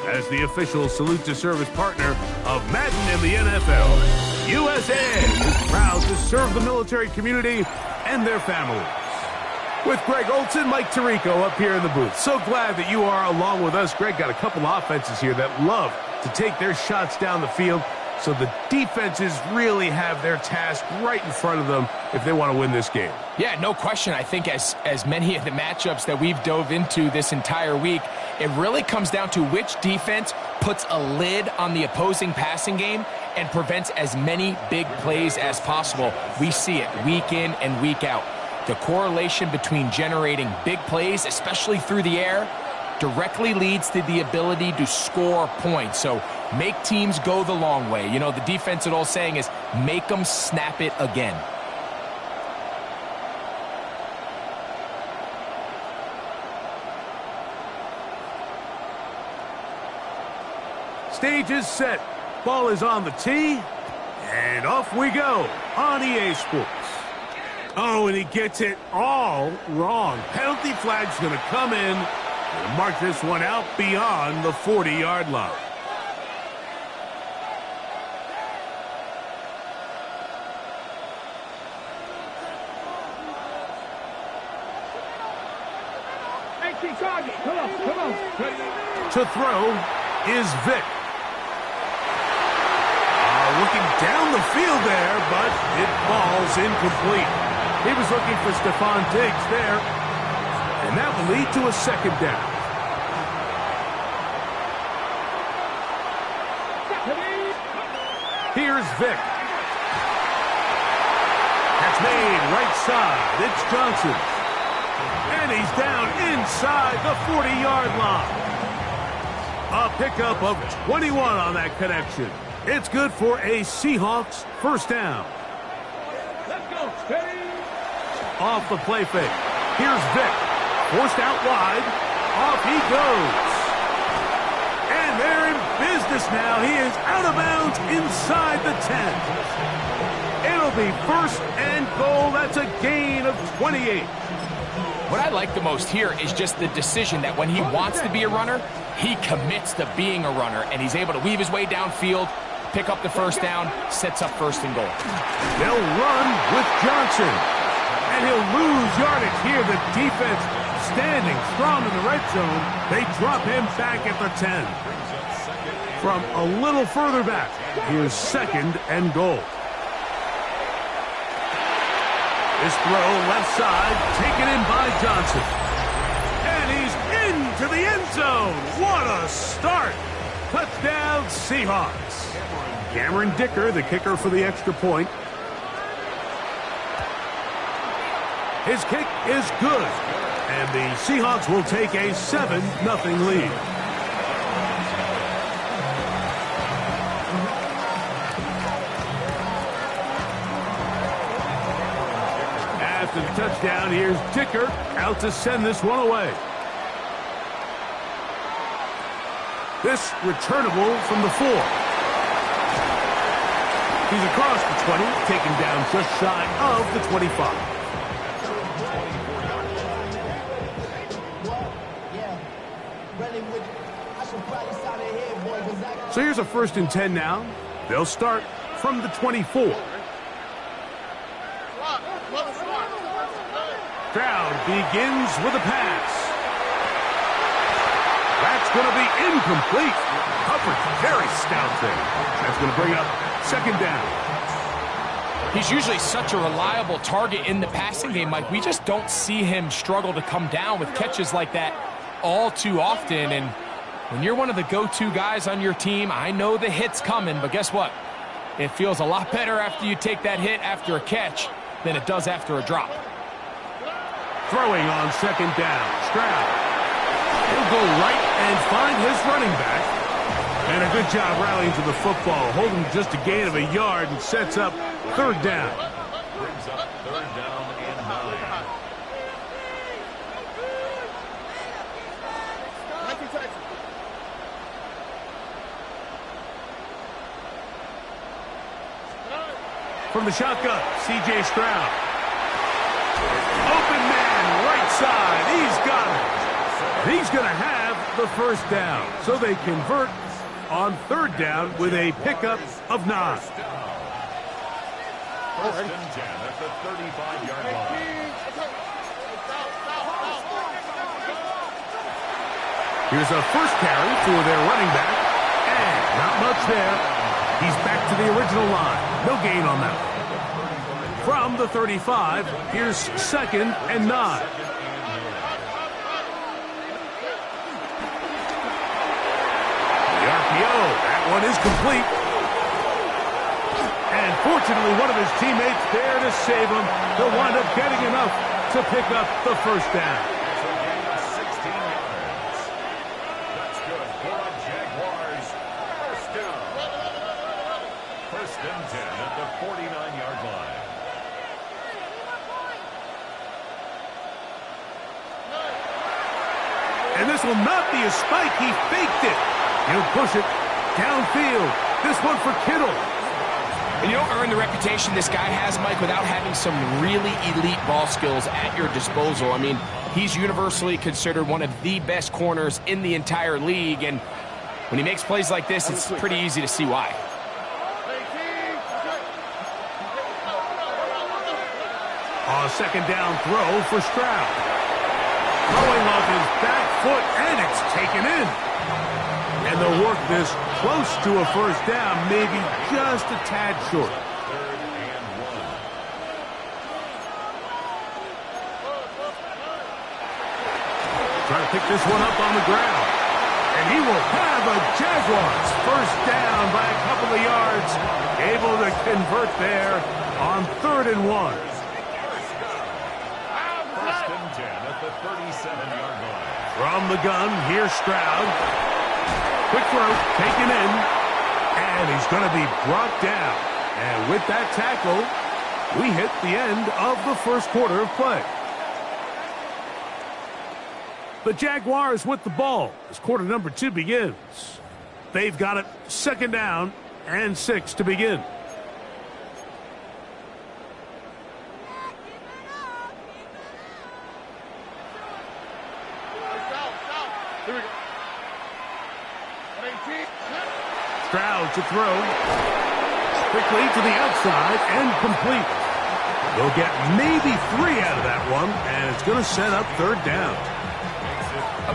As the official salute to service partner of Madden and the NFL, USAA is proud to serve the military community and their families. With Greg Olson, Mike Tirico up here in the booth. So glad that you are along with us. Greg got a couple offenses here that love to take their shots down the field, so the defenses really have their task right in front of them if they want to win this game. Yeah, no question. I think as many of the matchups that we've dove into this entire week, it really comes down to which defense puts a lid on the opposing passing game and prevents as many big plays as possible. We see it week in and week out. The correlation between generating big plays, especially through the air, directly leads to the ability to score points. So make teams go the long way. You know, the defensive old saying is make them snap it again. Stage is set. Ball is on the tee. And off we go on EA Sports. Oh, and he gets it all wrong. Penalty flag's going to come in and mark this one out beyond the 40-yard line. To throw is Vick. Looking down the field there, but it falls incomplete. He was looking for Stephon Diggs there, and that will lead to a second down. Here's Vick. That's made right side. It's Johnson. And he's down inside the 40-yard line. A pickup of 21 on that connection. It's good for a Seahawks first down. Let's go, steady. Off the play fake. Here's Vick. Forced out wide. Off he goes. And they're in business now. He is out of bounds inside the 10. It'll be first and goal. That's a gain of 28. What I like the most here is just the decision that when he wants to be a runner, he commits to being a runner, and he's able to weave his way downfield, pick up the first down, sets up first and goal. They'll run with Johnson, and he'll lose yardage here. The defense standing strong in the red zone. They drop him back at the 10. From a little further back, here's second and goal. This throw left side, taken in by Johnson. And he's into the end zone. What a start. Touchdown, Seahawks. Cameron Dicker, the kicker for the extra point. His kick is good. And the Seahawks will take a 7-0 lead. to the touchdown. Here's Dicker out to send this one away. This returnable from the 4. He's across the 20, taken down just shy of the 25. So here's a 1st and 10 now. They'll start from the 24. Stroud begins with a pass. That's going to be incomplete. Coverage very stout there. That's going to bring up 2nd down. He's usually such a reliable target in the passing game, Mike. We just don't see him struggle to come down with catches like that all too often. And when you're one of the go-to guys on your team, I know the hit's coming, but guess what? It feels a lot better after you take that hit after a catch than it does after a drop. Throwing on 2nd down. Stroud. He'll go right and find his running back. And a good job rallying to the football, holding just a gain of a yard and sets up 3rd down. Brings up 3rd down and 9. From the shotgun, C.J. Stroud. Open man, right side. He's got it. He's going to have the 1st down. So they convert on 3rd down with a pickup of 9. 1st and 10 at the 35-yard line. Here's a 1st carry for their running back. And not much there. He's back to the original line. No gain on that one. From the 35, here's 2nd and 9. The RPO, that one is complete. And fortunately, one of his teammates there to save him. He'll wind up getting enough to pick up the 1st down. 16 yards. That's good for a Jaguars 1st down. 1st and 10 at the 49-yard line. And this will not be a spike. He faked it. He'll push it downfield. This one for Kittle. And you don't earn the reputation this guy has, Mike, without having some really elite ball skills at your disposal. I mean, he's universally considered one of the best corners in the entire league. And when he makes plays like this, it's pretty easy to see why. On 2nd down throw for Stroud. Throwing off his back foot, and it's taken in. And they'll work this close to a 1st down, maybe just a tad short. 3rd and 1. Trying to pick this one up on the ground. And he will have a Jaguars 1st down by a couple of yards. Able to convert there on 3rd and 1. 1st and 10 at the 37-yard line. From the gun, here's Stroud. Quick throw, taken in. And he's going to be brought down. And with that tackle, we hit the end of the 1st quarter of play. The Jaguars with the ball as quarter number 2 begins. They've got it 2nd down and 6 to begin. Stroud to throw. Quickly to the outside and complete. They'll get maybe 3 out of that one, and it's going to set up 3rd down.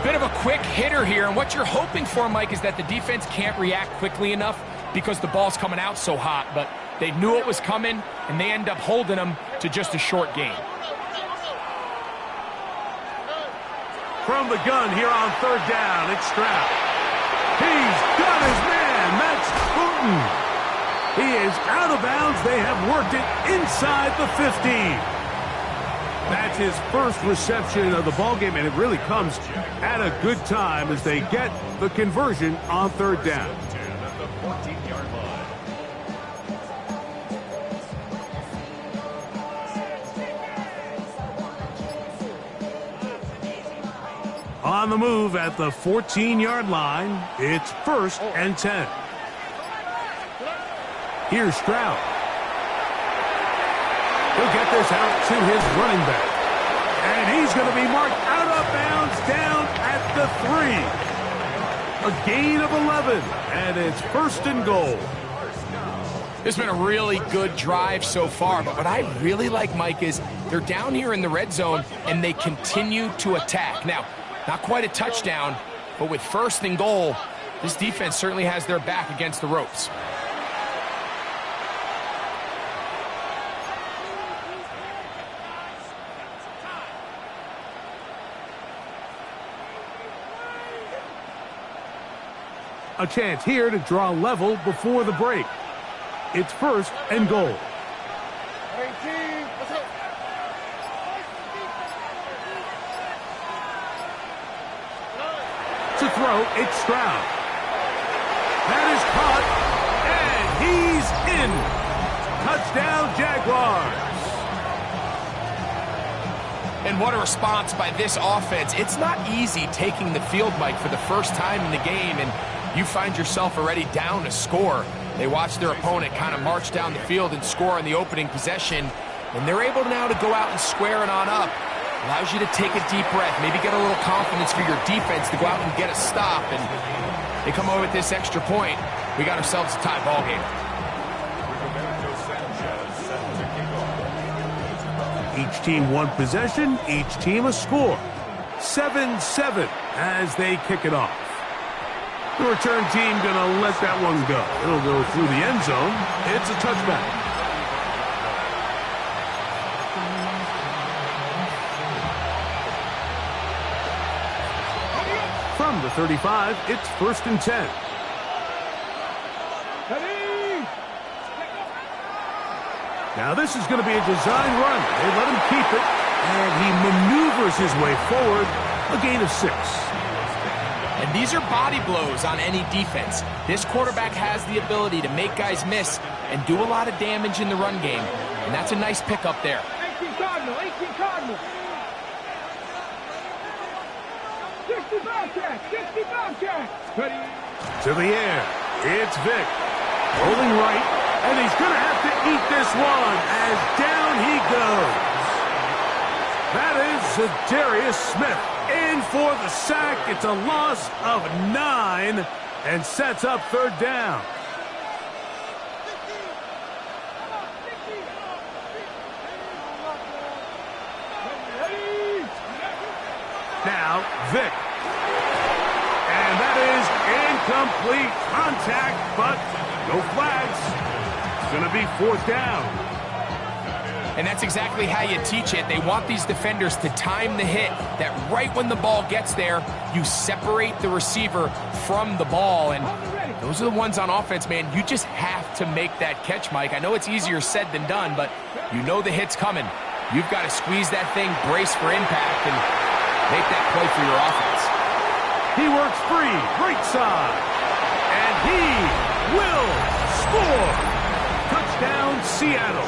A bit of a quick hitter here, and what you're hoping for, Mike, is that the defense can't react quickly enough because the ball's coming out so hot, but they knew it was coming, and they end up holding them to just a short gain. From the gun here on 3rd down, it's Stroud. He's got his man, Max Fulton. He is out of bounds. They have worked it inside the 15. That's his 1st reception of the ballgame, and it really comes at a good time as they get the conversion on 3rd down. 10 at the 14-yard line. On the move at the 14-yard line, it's 1st and 10. Here's Stroud. He'll get this out to his running back. And he's going to be marked out of bounds down at the 3. A gain of 11, and it's 1st and goal. It's been a really good drive so far, but what I really like, Mike, is they're down here in the red zone, and they continue to attack. Now, not quite a touchdown, but with 1st and goal, this defense certainly has their back against the ropes. A chance here to draw level before the break. It's 1st and goal. 18, let's go. To throw, it's Stroud. That is caught, and he's in. Touchdown, Jaguars. And what a response by this offense. It's not easy taking the field, Mike, for the first time in the game, and you find yourself already down a score. They watch their opponent kind of march down the field and score on the opening possession, and they're able now to go out and square it on up. Allows you to take a deep breath, maybe get a little confidence for your defense to go out and get a stop, and they come over with this extra point. We got ourselves a tie ball game. Each team one possession, each team a score. 7-7 as they kick it off. The return team going to let that one go. It'll go through the end zone. It's a touchback. From the 35, it's 1st and 10. Now this is going to be a design run. They let him keep it, and he maneuvers his way forward. A gain of 6. And these are body blows on any defense. This quarterback has the ability to make guys miss and do a lot of damage in the run game. And that's a nice pickup there. 18 Cardinal, 18 Cardinal. 60 Bobcat, 60 Bobcat. To the air, it's Vick. Rolling right, and he's going to have to eat this one as down he goes. That is Za'Darius Smith. In for the sack. It's a loss of 9 and sets up 3rd down. Now, Vick. And that is incomplete contact, but no flags. It's going to be 4th down. And that's exactly how you teach it. They want these defenders to time the hit, that right when the ball gets there, you separate the receiver from the ball. And those are the ones on offense, man. You just have to make that catch, Mike. I know it's easier said than done, but you know the hit's coming. You've got to squeeze that thing, brace for impact, and make that play for your offense. He works free, right side, and he will score. Touchdown, Seattle.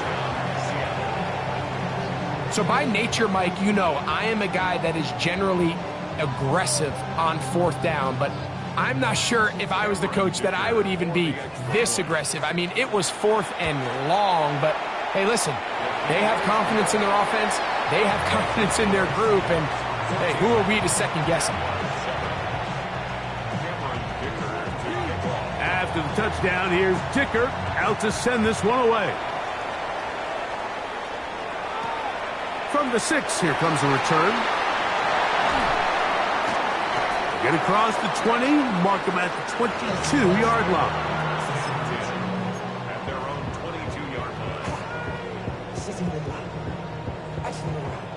So by nature, Mike, you know I am a guy that is generally aggressive on 4th down, but I'm not sure if I was the coach that I would even be this aggressive. I mean, it was 4th and long, but hey, listen, they have confidence in their offense, they have confidence in their group, and hey, who are we to second guess them? After the touchdown, here's Dicker out to send this one away. From the 6, here comes a return. Get across the 20, mark them at the 22-yard line. At their own 22-yard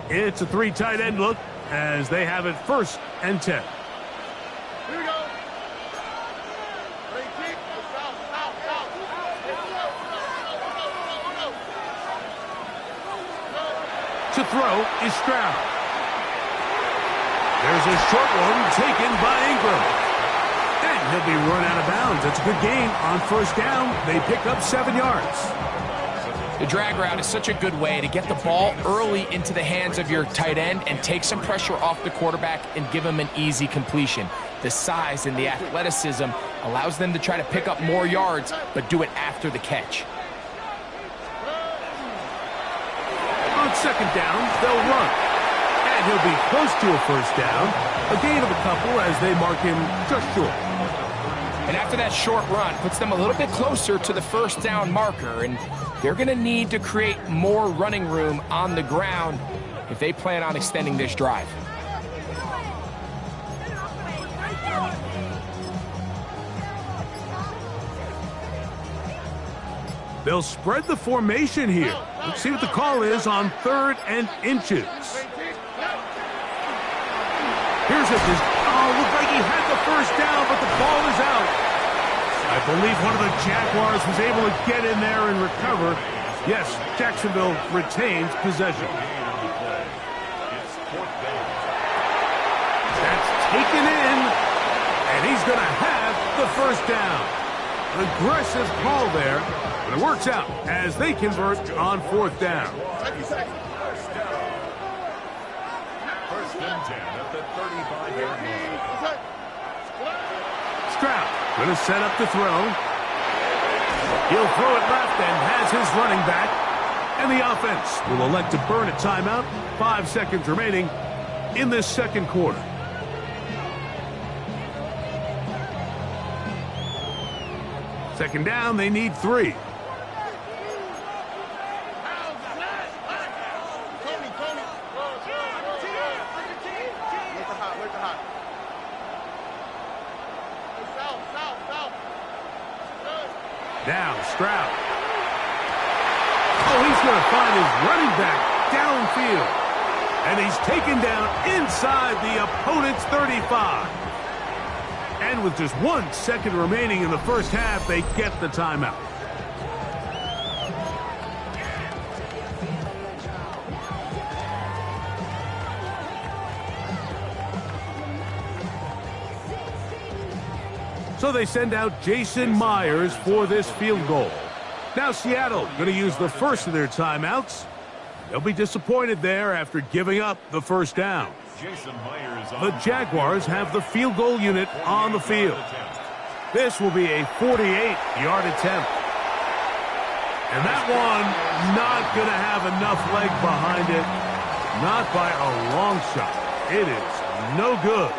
line. It's a 3 tight end look as they have it 1st and 10. Here we go. 18, To throw is Stroud. There's a short one taken by Ingram. And he'll be run out of bounds. That's a good gain on 1st down. They pick up 7 yards. The drag route is such a good way to get the ball early into the hands of your tight end and take some pressure off the quarterback and give him an easy completion. The size and the athleticism allows them to try to pick up more yards, but do it after the catch. On second down, they'll run. And he'll be close to a first down. A gain of a couple as they mark him just short. And after that short run, puts them a little bit closer to the first down marker, and they're going to need to create more running room on the ground if they plan on extending this drive. They'll spread the formation here. Let's see what the call is on 3rd and inches. Here's a looked like he had the first down, but the ball is out. I believe one of the Jaguars was able to get in there and recover. Yes, Jacksonville retains possession. That's taken in, and he's going to have the first down. An aggressive call there, but it works out as they convert on 4th down. First and 10 at the 35-yard line. Stroud going to set up the throw. He'll throw it left and has his running back. And the offense will elect to burn a timeout. 5 seconds remaining in this second quarter. Second down, they need 3. Now, Stroud. Oh, he's going to find his running back downfield. And he's taken down inside the opponent's 35. And with just 1 second remaining in the first half, they get the timeout. So they send out Jason Myers for this field goal. Now Seattle going to use the first of their timeouts. They'll be disappointed there after giving up the first down. The Jaguars have the field goal unit on the field. This will be a 48-yard attempt. And that one not going to have enough leg behind it. Not by a long shot. It is no good.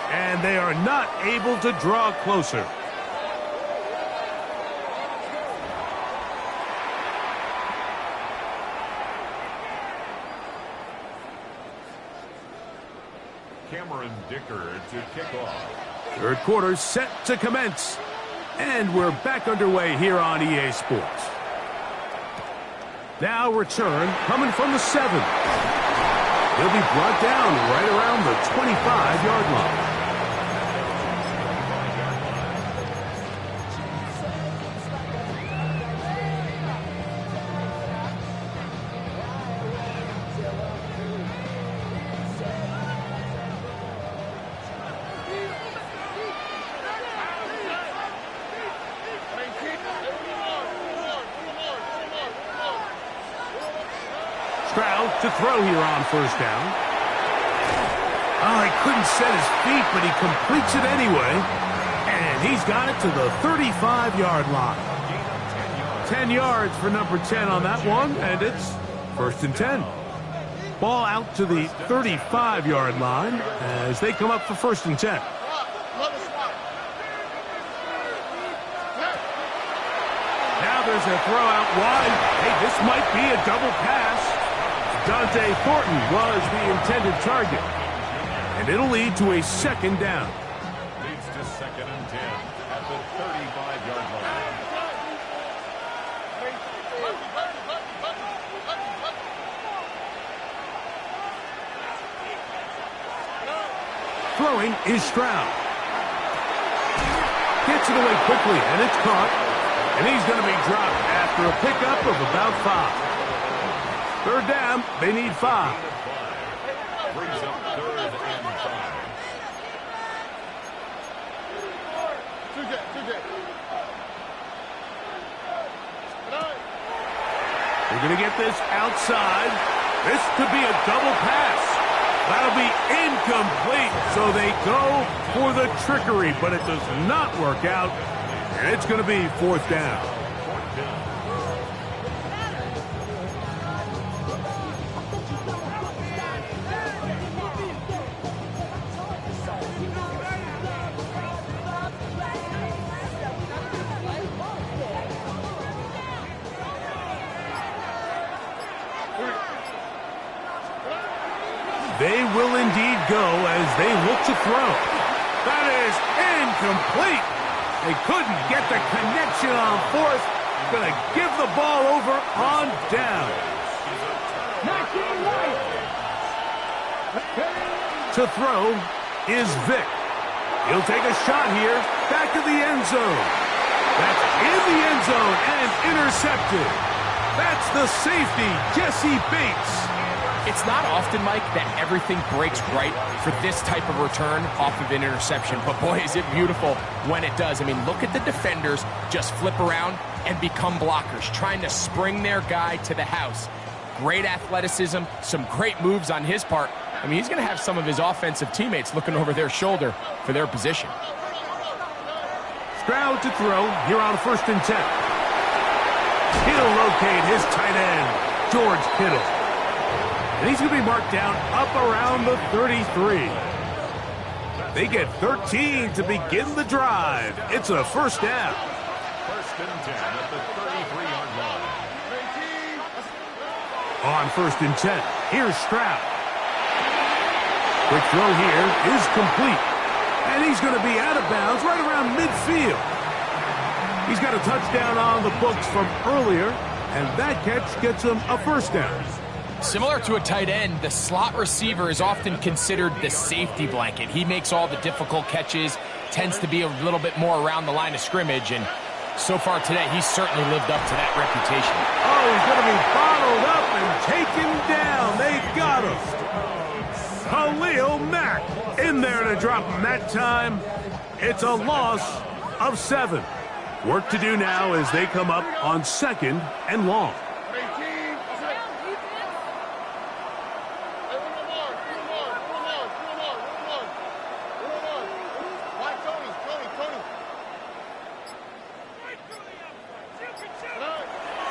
And they are not able to draw closer. Cameron Dicker to kick off. Third quarter set to commence. And we're back underway here on EA Sports. Now return coming from the 7. He'll be brought down right around the 25-yard line. Stroud to throw here on first down. Oh, he couldn't set his feet, but he completes it anyway. And he's got it to the 35-yard line. 10 yards for number 10 on that one, and it's 1st and 10. Ball out to the 35-yard line as they come up for 1st and 10. Now there's a throw out wide. Hey, this might be a double pass. Dante Thornton was the intended target. And it'll lead to a 2nd down. Leads to 2nd and 10 at the 35-yard line. Throwing is Stroud. Gets it away quickly, and it's caught. And he's going to be dropped after a pickup of about 5. 3rd down, they need 5. Brings up 3rd and 5. They're going to get this outside. This could be a double pass. That'll be incomplete. So they go for the trickery, but it does not work out. And it's going to be 4th down. They will indeed go as they look to throw. That is incomplete. They couldn't get the connection on 4th. Going to give the ball over on down. To throw is Vick. He'll take a shot here. Back to the end zone. That's in the end zone and intercepted. That's the safety, Jesse Bates. It's not often, Mike, that everything breaks right for this type of return off of an interception. But, boy, is it beautiful when it does. I mean, look at the defenders just flip around and become blockers, trying to spring their guy to the house. Great athleticism, some great moves on his part. I mean, he's going to have some of his offensive teammates looking over their shoulder for their position. Stroud to throw here on 1st and 10. He'll locate his tight end, George Kittle. And he's going to be marked down up around the 33. They get 13 to begin the drive. It's a 1st down. 1st and 10 at the 33-yard line. On 1st and 10, here's Stroud. Quick throw here is complete. And he's going to be out of bounds right around midfield. He's got a touchdown on the books from earlier, and that catch gets him a 1st down. Similar to a tight end, the slot receiver is often considered the safety blanket. He makes all the difficult catches, tends to be a little bit more around the line of scrimmage, and so far today, he's certainly lived up to that reputation. Oh, he's going to be bottled up and taken down. They got him. Khalil Mack in there to drop him that time. It's a loss of 7. Work to do now as they come up on 2nd and long.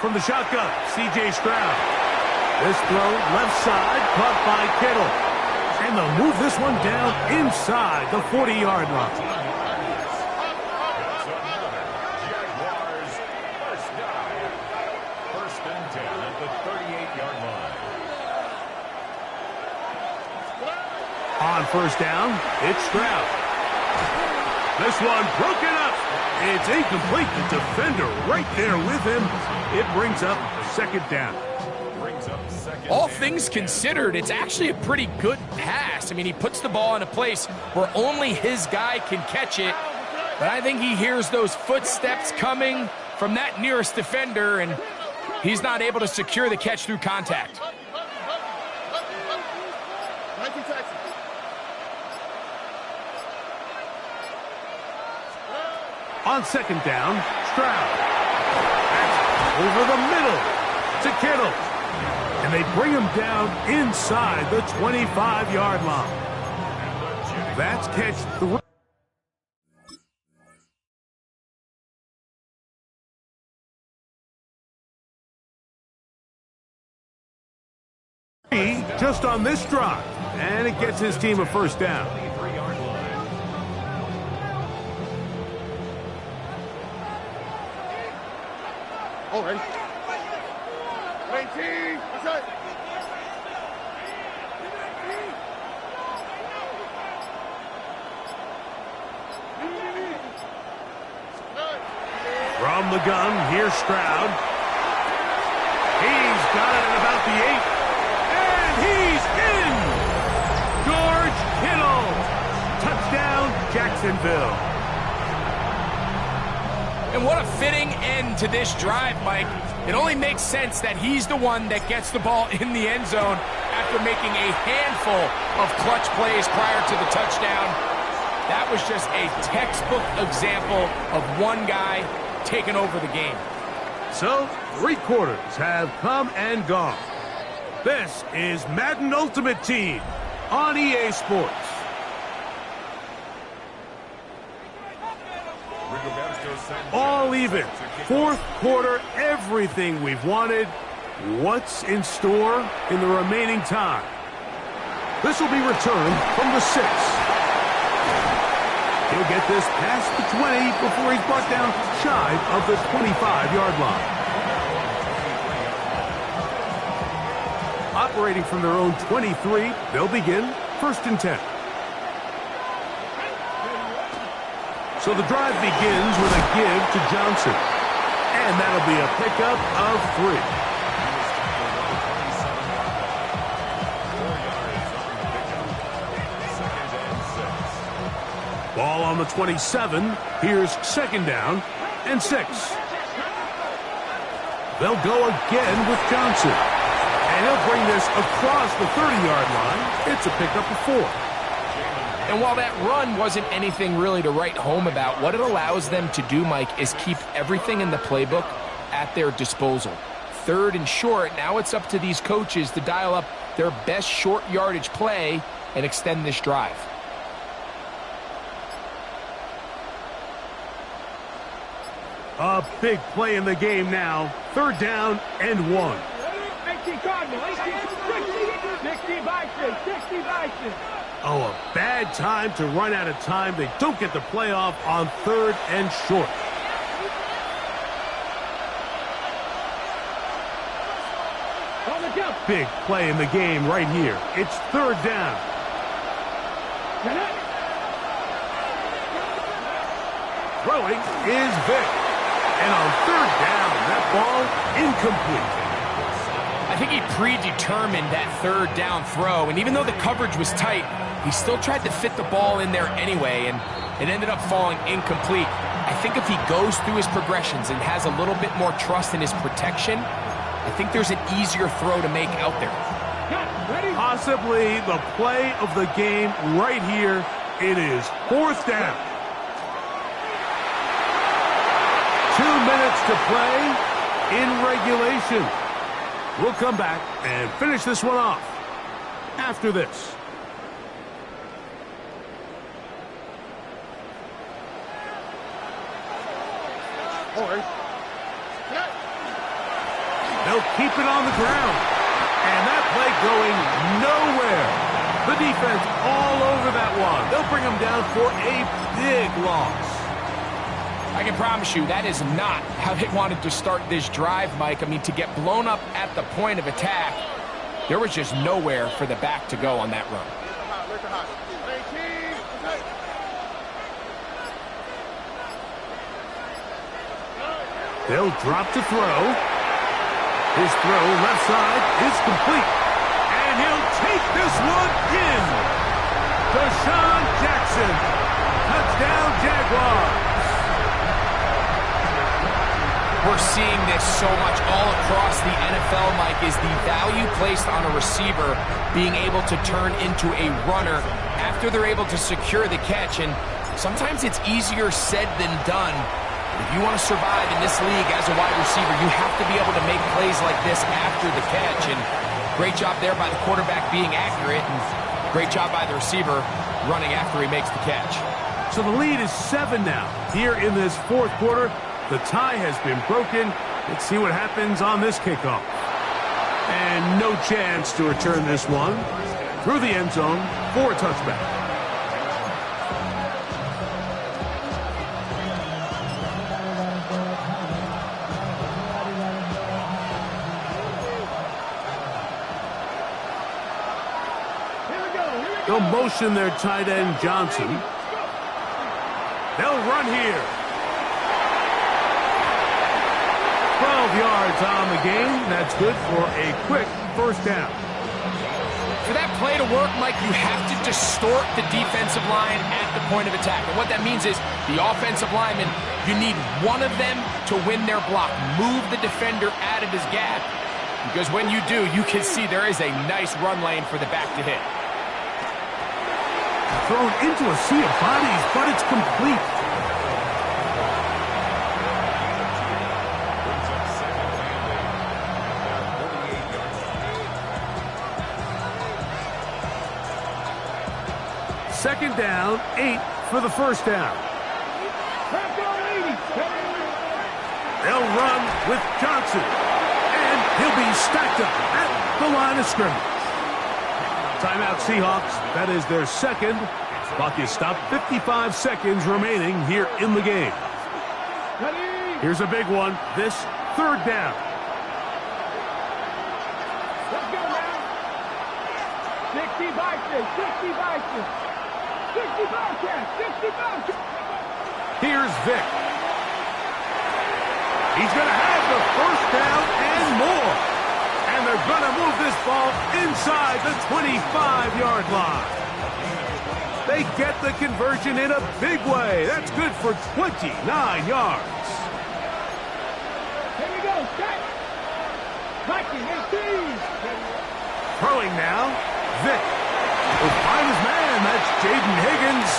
From the shotgun, C.J. Stroud. This throw left side, caught by Kittle. And they'll move this one down inside the 40-yard line. Jaguars, 1st down. 1st and 10 at the 38-yard line. On 1st down, it's Stroud. This one broken up. It's incomplete. The defender right there with him. It brings up 2nd down. All things considered, it's actually a pretty good pass. I mean, he puts the ball in a place where only his guy can catch it. But I think he hears those footsteps coming from that nearest defender, and he's not able to secure the catch through contact. On 2nd down, Stroud. That's over the middle to Kittle. And they bring him down inside the 25-yard line. That's catch 3 just on this drive. And it gets his team a 1st down. Already. 19. That's right. From the gun, here's Stroud. He's got it at about the 8. And he's in! George Kittle. Touchdown, Jacksonville. And what a fitting end to this drive, Mike. It only makes sense that he's the one that gets the ball in the end zone after making a handful of clutch plays prior to the touchdown. That was just a textbook example of one guy taking over the game. So, 3 quarters have come and gone. This is Madden Ultimate Team on EA Sports. All even. 4th quarter, everything we've wanted. What's in store in the remaining time? This will be returned from the 6. He'll get this past the 20 before he's brought down shy of the 25-yard line. Operating from their own 23, they'll begin 1st and 10. So the drive begins with a give to Johnson. And that'll be a pickup of 3. Ball on the 27. Here's 2nd down and 6. They'll go again with Johnson. And he'll bring this across the 30-yard line. It's a pickup of 4. And while that run wasn't anything really to write home about, what it allows them to do, Mike, is keep everything in the playbook at their disposal. 3rd and short, now it's up to these coaches to dial up their best short yardage play and extend this drive. A big play in the game now. 3rd down and 1. 60 Cardinal, 60 Bison. Oh, a bad time to run out of time. They don't get the playoff on 3rd and short. Big play in the game right here. It's 3rd down. Throwing is Vick. And on 3rd down, that ball incomplete. I think he predetermined that 3rd down throw, and even though the coverage was tight, he still tried to fit the ball in there anyway, and it ended up falling incomplete. I think if he goes through his progressions and has a little bit more trust in his protection, I think there's an easier throw to make out there. Possibly the play of the game right here. It is 4th down. 2 minutes to play in regulation. We'll come back and finish this one off after this. They'll keep it on the ground. And that play going nowhere. The defense all over that one. They'll bring them down for a big loss. I can promise you that is not how they wanted to start this drive, Mike. I mean, to get blown up at the point of attack, there was just nowhere for the back to go on that run. They'll drop to throw. His throw left side is complete. And he'll take this one in. Deshaun Jackson. Touchdown, Jaguars. We're seeing this so much all across the NFL, Mike, is the value placed on a receiver being able to turn into a runner after they're able to secure the catch. And sometimes it's easier said than done. If you want to survive in this league as a wide receiver, you have to be able to make plays like this after the catch. And great job there by the quarterback being accurate, and great job by the receiver running after he makes the catch. So the lead is 7 now here in this 4th quarter. The tie has been broken. Let's see what happens on this kickoff. And no chance to return this one through the end zone for a touchback. They'll motion their tight end, Johnson. They'll run here. 12 yards on the game. That's good for a quick 1st down. For that play to work, Mike, you have to distort the defensive line at the point of attack. And what that means is the offensive lineman, you need one of them to win their block. Move the defender out of his gap. Because when you do, you can see there is a nice run lane for the back to hit. Thrown into a sea of bodies, but it's complete. Second down, 8 for the first down. They'll run with Johnson. And he'll be stacked up at the line of scrimmage. Timeout Seahawks. That is their second. Clock is stopped. 55 seconds remaining here in the game. Here's a big one. This third down. Let's go now. 60 Vikings, 60 Vikings. 60 Vikings, 60 Vikings. Here's Vick. He's going to have the first down and more. And they're going to move this ball inside the 25-yard line. They get the conversion in a big way. That's good for 29 yards. Here we go, set. Viking, 18. Throwing now, Vick. Will find his man. That's Jaden Higgins.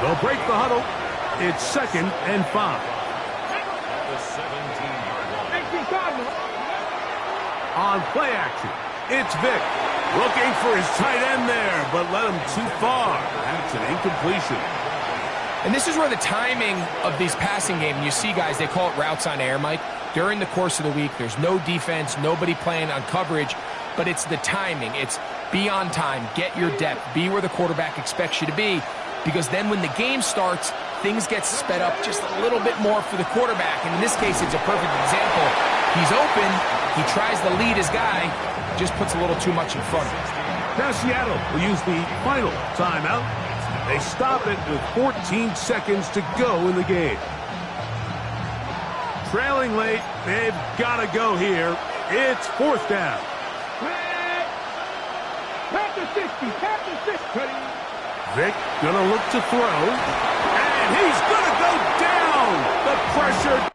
They'll break the huddle. It's 2nd and 5. The 17-yard line. On play action, it's Vick. Looking for his tight end there, but led him too far. That's an incompletion. And this is where the timing of these passing game, you see guys, they call it routes on air, Mike. During the course of the week, there's no defense, nobody playing on coverage, but it's the timing. It's be on time, get your depth, be where the quarterback expects you to be, because then when the game starts, things get sped up just a little bit more for the quarterback. And in this case, it's a perfect example. He's open, he tries to lead his guy, just puts a little too much in front of him. Now Seattle will use the final timeout. They stop it with 14 seconds to go in the game. Trailing late, they've got to go here. It's 4th down. Panther 60, Panther 60. Vick gonna look to throw, and he's gonna go down. The pressure.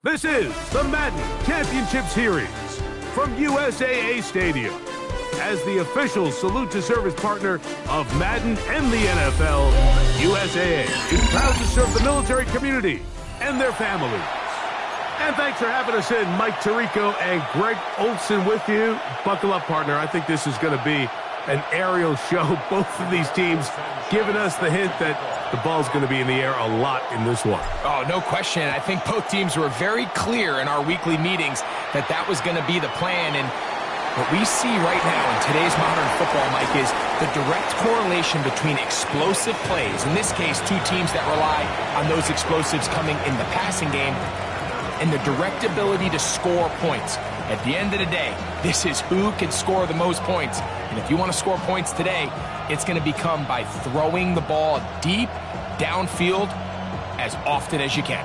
This is the Madden Championship Series from USAA Stadium. As the official salute to service partner of Madden and the NFL, USAA is proud to serve the military community and their families. And thanks for having us in, Mike Tirico and Greg Olson with you. Buckle up, partner. I think this is going to be an aerial show. Both of these teams giving us the hint that the ball's going to be in the air a lot in this one. Oh, no question. I think both teams were very clear in our weekly meetings that that was going to be the plan. And what we see right now in today's modern football, Mike, is the direct correlation between explosive plays, in this case, two teams that rely on those explosives coming in the passing game, and the direct ability to score points. At the end of the day, this is who can score the most points. And if you want to score points today, it's going to become by throwing the ball deep downfield as often as you can.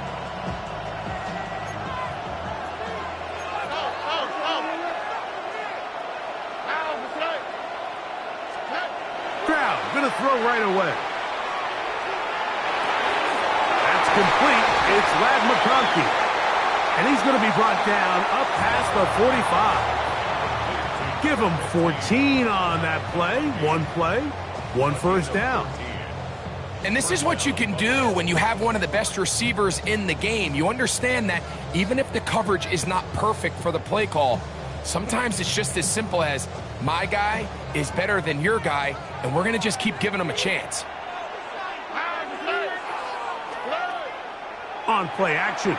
Stroud going to throw right away. That's complete. It's Ladd McConkey. And he's going to be brought down up past the 45. Give him 14 on that play. One first down. And this is what you can do when you have one of the best receivers in the game. You understand that even if the coverage is not perfect for the play call, sometimes it's just as simple as my guy is better than your guy, and we're going to just keep giving him a chance. On play action.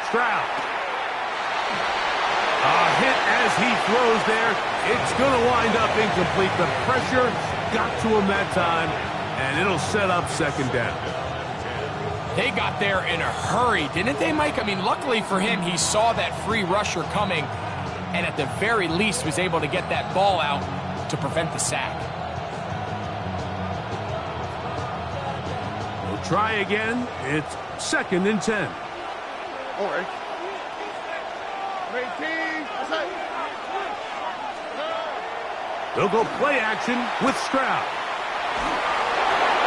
Stroud. A hit as he throws there. It's going to wind up incomplete. The pressure got to him that time, and it'll set up second down. They got there in a hurry, didn't they, Mike? I mean, luckily for him, he saw that free rusher coming, and at the very least was able to get that ball out to prevent the sack. We'll try again. It's 2nd and 10. All right. They'll go play action with Stroud.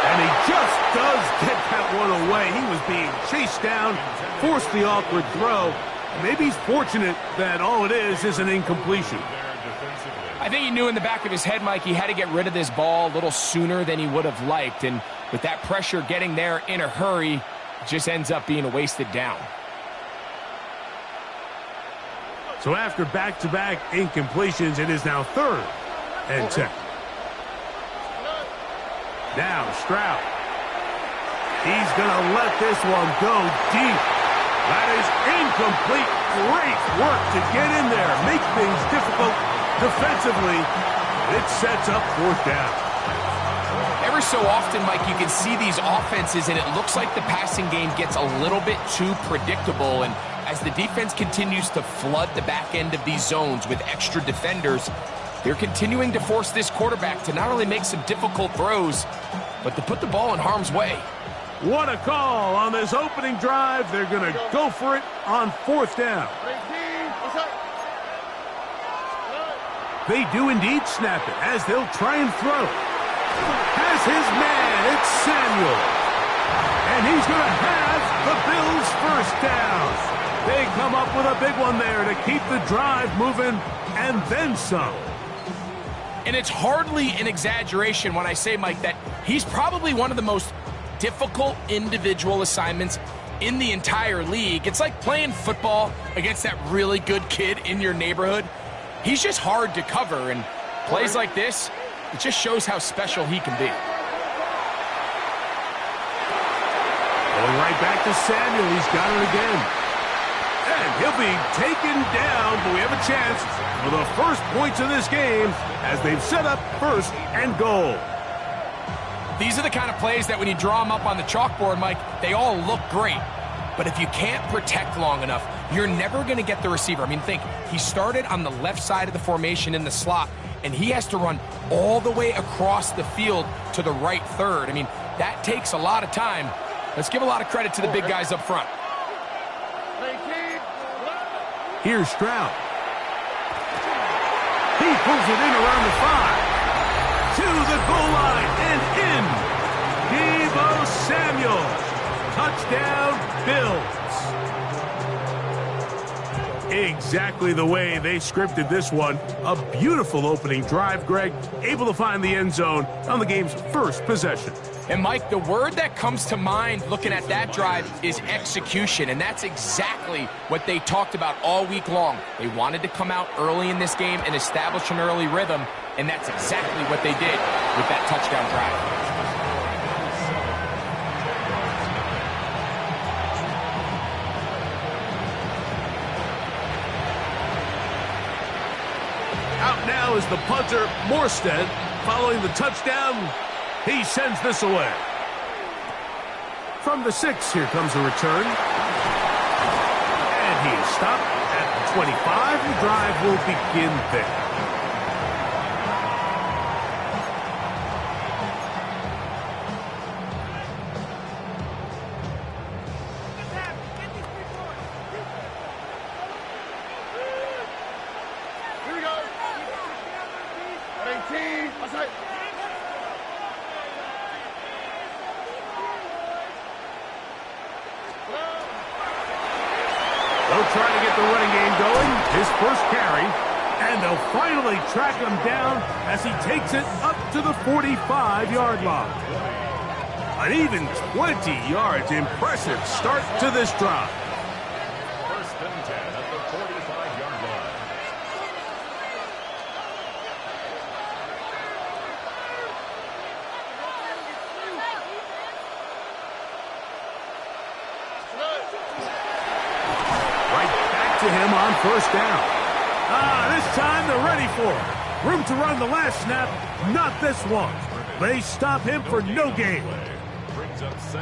And he just does get that one away. He was being chased down, forced the awkward throw. Maybe he's fortunate that all it is an incompletion. I think he knew in the back of his head, Mike, he had to get rid of this ball a little sooner than he would have liked. And with that pressure getting there in a hurry, it just ends up being a wasted down. So after back-to-back incompletions, it is now 3rd and 10. Now Stroud. He's going to let this one go deep. That is incomplete. Great work to get in there. Make things difficult defensively. It sets up 4th down. Every so often, Mike, you can see these offenses, and it looks like the passing game gets a little bit too predictable. And as the defense continues to flood the back end of these zones with extra defenders, they're continuing to force this quarterback to not only make some difficult throws, but to put the ball in harm's way. What a call on this opening drive. They're going to go for it on 4th down. They do indeed snap it as they'll try and throw. Has his man. It's Samuel. And he's going to have the Bills' first down. They come up with a big one there to keep the drive moving and then some. And it's hardly an exaggeration when I say, Mike, that he's probably one of the most difficult individual assignments in the entire league. It's like playing football against that really good kid in your neighborhood. He's just hard to cover, and plays like this, it just shows how special he can be. Going right back to Samuel. He's got it again. And he'll be taken down, but we have a chance for the first points of this game as they've set up 1st and goal. These are the kind of plays that when you draw them up on the chalkboard, Mike, they all look great. But if you can't protect long enough, you're never going to get the receiver. I mean, think, he started on the left side of the formation in the slot, and he has to run all the way across the field to the right third. I mean, that takes a lot of time. Let's give a lot of credit to the big guys up front. Here's Stroud. He pulls it in around the 5. To the goal line and in. Deebo Samuel. Touchdown, Bills. Exactly the way they scripted this one. A beautiful opening drive, Greg. Able to find the end zone on the game's first possession. And, Mike, the word that comes to mind looking at that drive is execution, and that's exactly what they talked about all week long. They wanted to come out early in this game and establish an early rhythm, and that's exactly what they did with that touchdown drive. Out now is the punter, Morstead. Following the touchdown, he sends this away. From the 6, here comes the return. And he is stopped at the 25. The drive will begin there. Here we go. 18. Outside. They'll try to get the running game going. His first carry. And they'll finally track him down as he takes it up to the 45-yard line. An even 20 yards. Impressive start to this drive. First and 10 at the 45-yard line. Right back to him on first down. This time they're ready for it. Room to run the last snap, not this one. They stop him for no gain.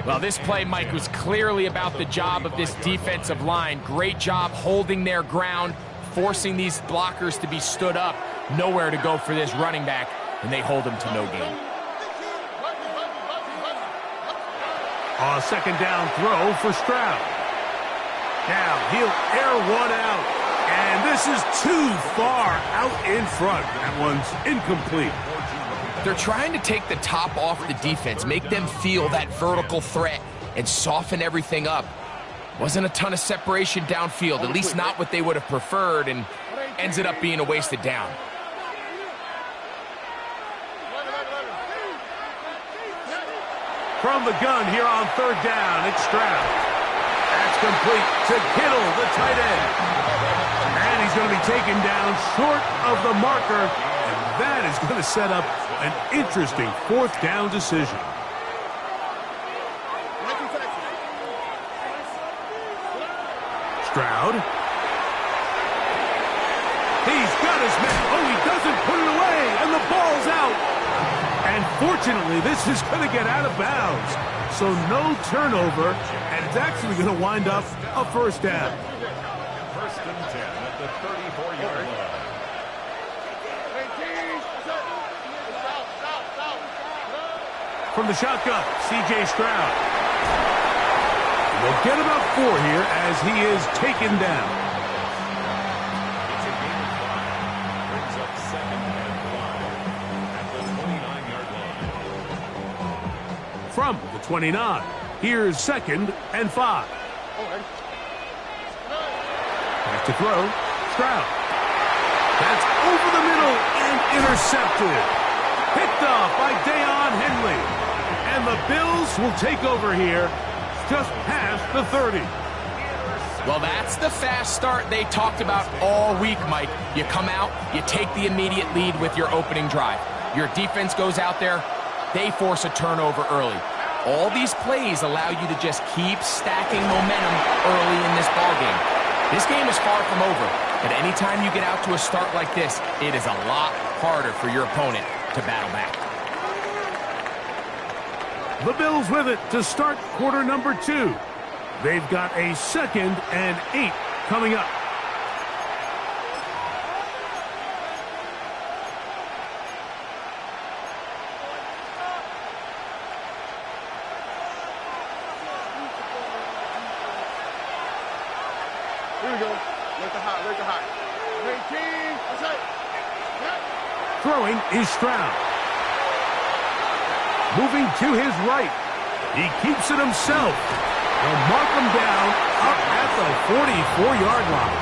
Well, this play, Mike, was clearly about the job of this defensive line. Great job holding their ground, forcing these blockers to be stood up. Nowhere to go for this running back, and they hold him to no gain. A second down throw for Stroud. Now he'll air one out, and this is too far out in front. That one's incomplete. They're trying to take the top off the defense, make them feel that vertical threat, and soften everything up. Wasn't a ton of separation downfield, at least not what they would have preferred, and ends it up being a wasted down. From the gun here on third down, it's Stroud. That's complete to Kittle, the tight end. And he's going to be taken down short of the marker, and that is going to set up an interesting fourth down decision. Stroud. He's got his man. Oh, he doesn't put it away, and the ball's out. And fortunately, this is going to get out of bounds. So no turnover, and it's actually going to wind up a first down. First and 10 at the 34-yard line. From the shotgun, C.J. Stroud. We'll get about 4 here as he is taken down. It's a gain of 5. Brings up second and 5 at the 29-yard line. From the 29, here's second and 5. Back to throw, Stroud. That's over the middle and intercepted. Picked off by Deion Henley. And the Bills will take over here just past the 30. Well, that's the fast start they talked about all week, Mike. You come out, you take the immediate lead with your opening drive. Your defense goes out there, they force a turnover early. All these plays allow you to just keep stacking momentum early in this ballgame. This game is far from over, but anytime you get out to a start like this, it is a lot harder for your opponent to battle back. The Bills with it to start quarter number 2. They've got a second and 8 coming up. Here we go. Let the hot. 18. That's it. Throwing is Stroud. Moving to his right. He keeps it himself. They'll mark him down up at the 44-yard line.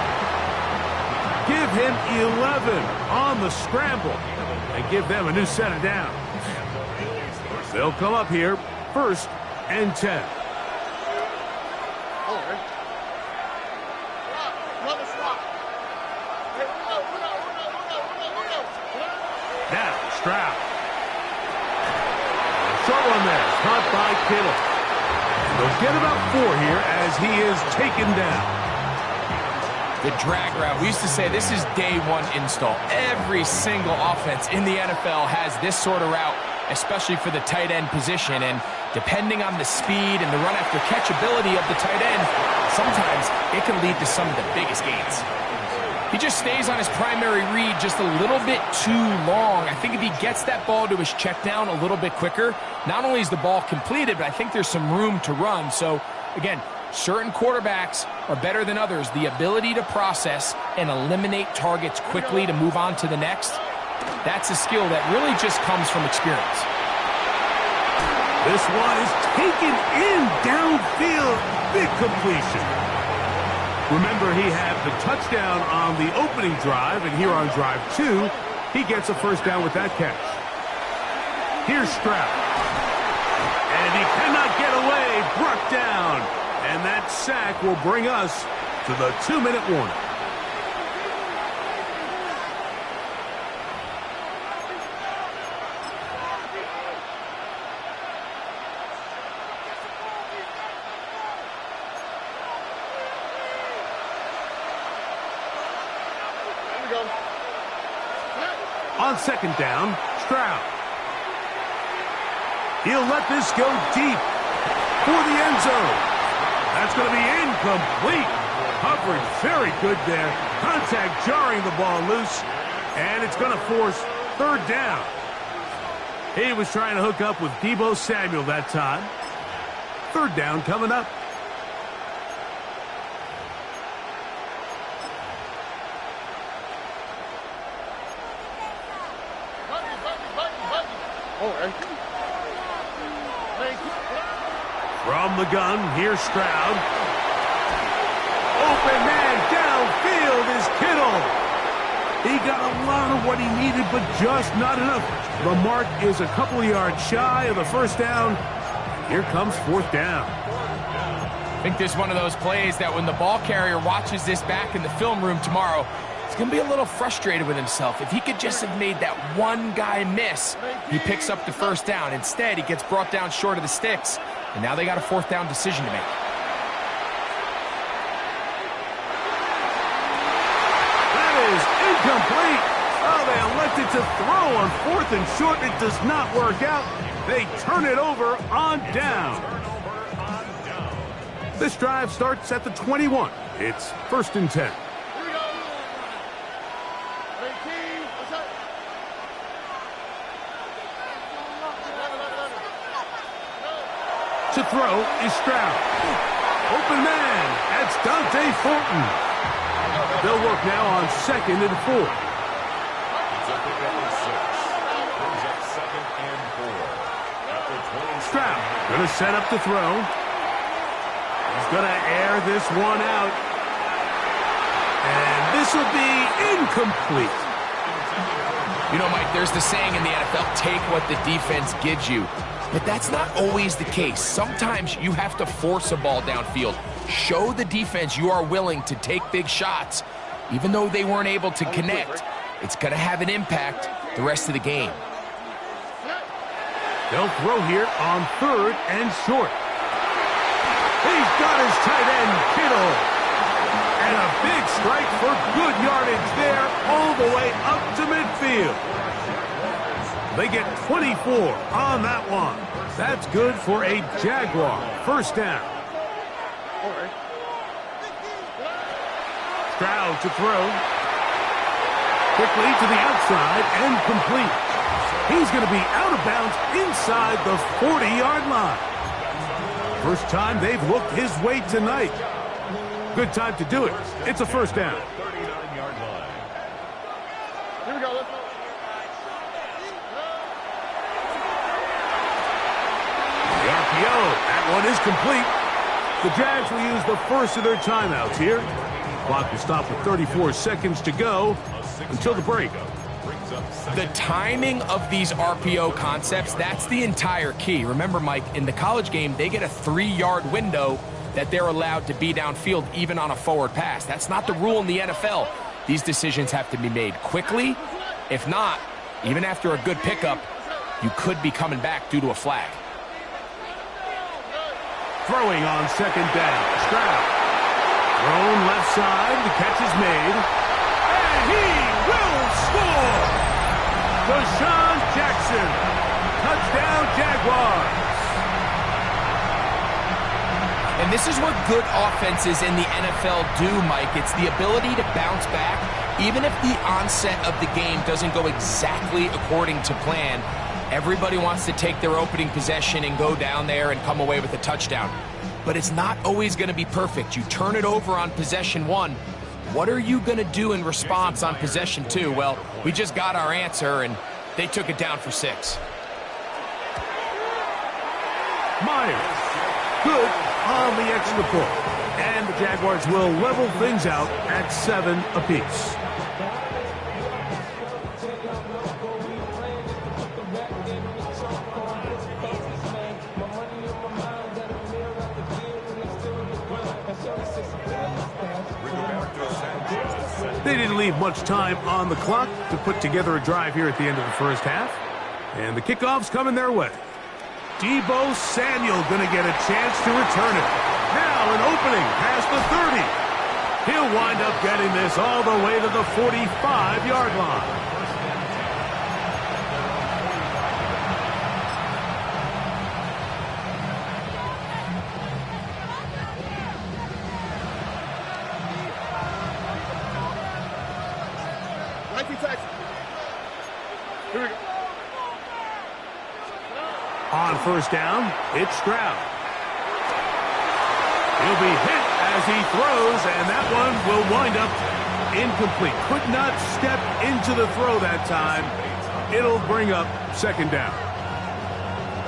Give him 11 on the scramble and give them a new set of downs. They'll come up here, 1st and 10. Now, Stroud. Short one there, caught by Kittle. They'll get about 4 here as he is taken down. The drag route. We used to say this is day 1 install. Every single offense in the NFL has this sort of route, especially for the tight end position. And depending on the speed and the run after catch ability of the tight end, sometimes it can lead to some of the biggest gains. He just stays on his primary read just a little bit too long. I think if he gets that ball to his check down a little bit quicker, not only is the ball completed, but I think there's some room to run. So, again, certain quarterbacks are better than others. The ability to process and eliminate targets quickly to move on to the next, that's a skill that really just comes from experience. This one is taken in downfield. Big completion. Remember, he had the touchdown on the opening drive, and here on drive 2, he gets a 1st down with that catch. Here's Stroud. And he cannot get away. Brought down. And that sack will bring us to the 2-minute warning. On 2nd down, Stroud. He'll let this go deep for the end zone. That's going to be incomplete. Coverage very good there. Contact jarring the ball loose, and it's going to force 3rd down. He was trying to hook up with Deebo Samuel that time. 3rd down coming up. From the gun, here's Stroud. Open man downfield is Kittle. He got a lot of what he needed, but just not enough. The mark is a couple of yards shy of the 1st down. Here comes 4th down. I think this is one of those plays that when the ball carrier watches this back in the film room tomorrow, he's going to be a little frustrated with himself. If he could just have made that one guy miss, he picks up the 1st down. Instead, he gets brought down short of the sticks, and now they got a 4th down decision to make. That is incomplete. Oh, they elected to throw on 4th and short. It does not work out. They turn it over on down. This drive starts at the 21. It's 1st and 10. To throw is Stroud. Open man. That's Dante Thornton. They'll work now on 2nd and 4. Stroud going to set up to throw. He's going to air this one out. And this will be incomplete. You know, Mike, there's the saying in the NFL, take what the defense gives you. But that's not always the case. Sometimes you have to force a ball downfield. Show the defense you are willing to take big shots. Even though they weren't able to connect, it's going to have an impact the rest of the game. They'll throw here on 3rd and short. He's got his tight end, Kittle. And a big strike for good yardage there all the way up to midfield. They get 24 on that one. That's good for a Jaguar 1st down. Stroud to throw. Quickly to the outside and complete. He's going to be out of bounds inside the 40-yard line. First time they've looked his way tonight. Good time to do it. It's a 1st down. 39-yard line. Here we go. Let's go. The RPO. That one is complete. The Jags will use the first of their timeouts here. Clock will stop with 34 seconds to go until the break. The timing of these RPO concepts, that's the entire key. Remember, Mike, in the college game, they get a 3-yard window that they're allowed to be downfield even on a forward pass. That's not the rule in the NFL. These decisions have to be made quickly. If not, even after a good pickup, you could be coming back due to a flag. Throwing on second down. Stroud. Thrown left side. The catch is made. And he will score! Deshaun Jackson. Touchdown, Jaguars. And this is what good offenses in the NFL do, Mike. It's the ability to bounce back, even if the onset of the game doesn't go exactly according to plan. Everybody wants to take their opening possession and go down there and come away with a touchdown. But it's not always going to be perfect. You turn it over on possession 1. What are you going to do in response on possession 2? Well, we just got our answer, and they took it down for 6. Myers. Good on the extra point. And the Jaguars will level things out at 7 apiece. They didn't leave much time on the clock to put together a drive here at the end of the first half. And the kickoff's coming their way. Deebo Samuel going to get a chance to return it. Now an opening past the 30. He'll wind up getting this all the way to the 45-yard line. On first down, it's Stroud. He'll be hit as he throws, and that one will wind up incomplete. Could not step into the throw that time. It'll bring up second down.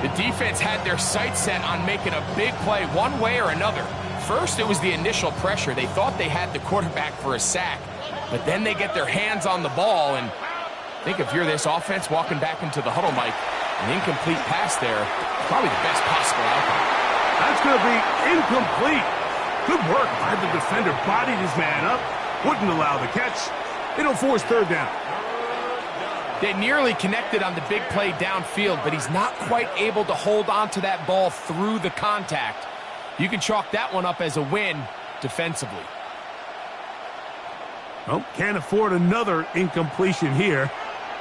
The defense had their sights set on making a big play one way or another. First, it was the initial pressure. They thought they had the quarterback for a sack, but then they get their hands on the ball, and I think if you're this offense walking back into the huddle, Mike, an incomplete pass there, probably the best possible outcome. That's going to be incomplete. Good work by the defender. Bodied his man up. Wouldn't allow the catch. It'll force third down. They nearly connected on the big play downfield, but he's not quite able to hold on to that ball through the contact. You can chalk that one up as a win defensively. Well, can't afford another incompletion here.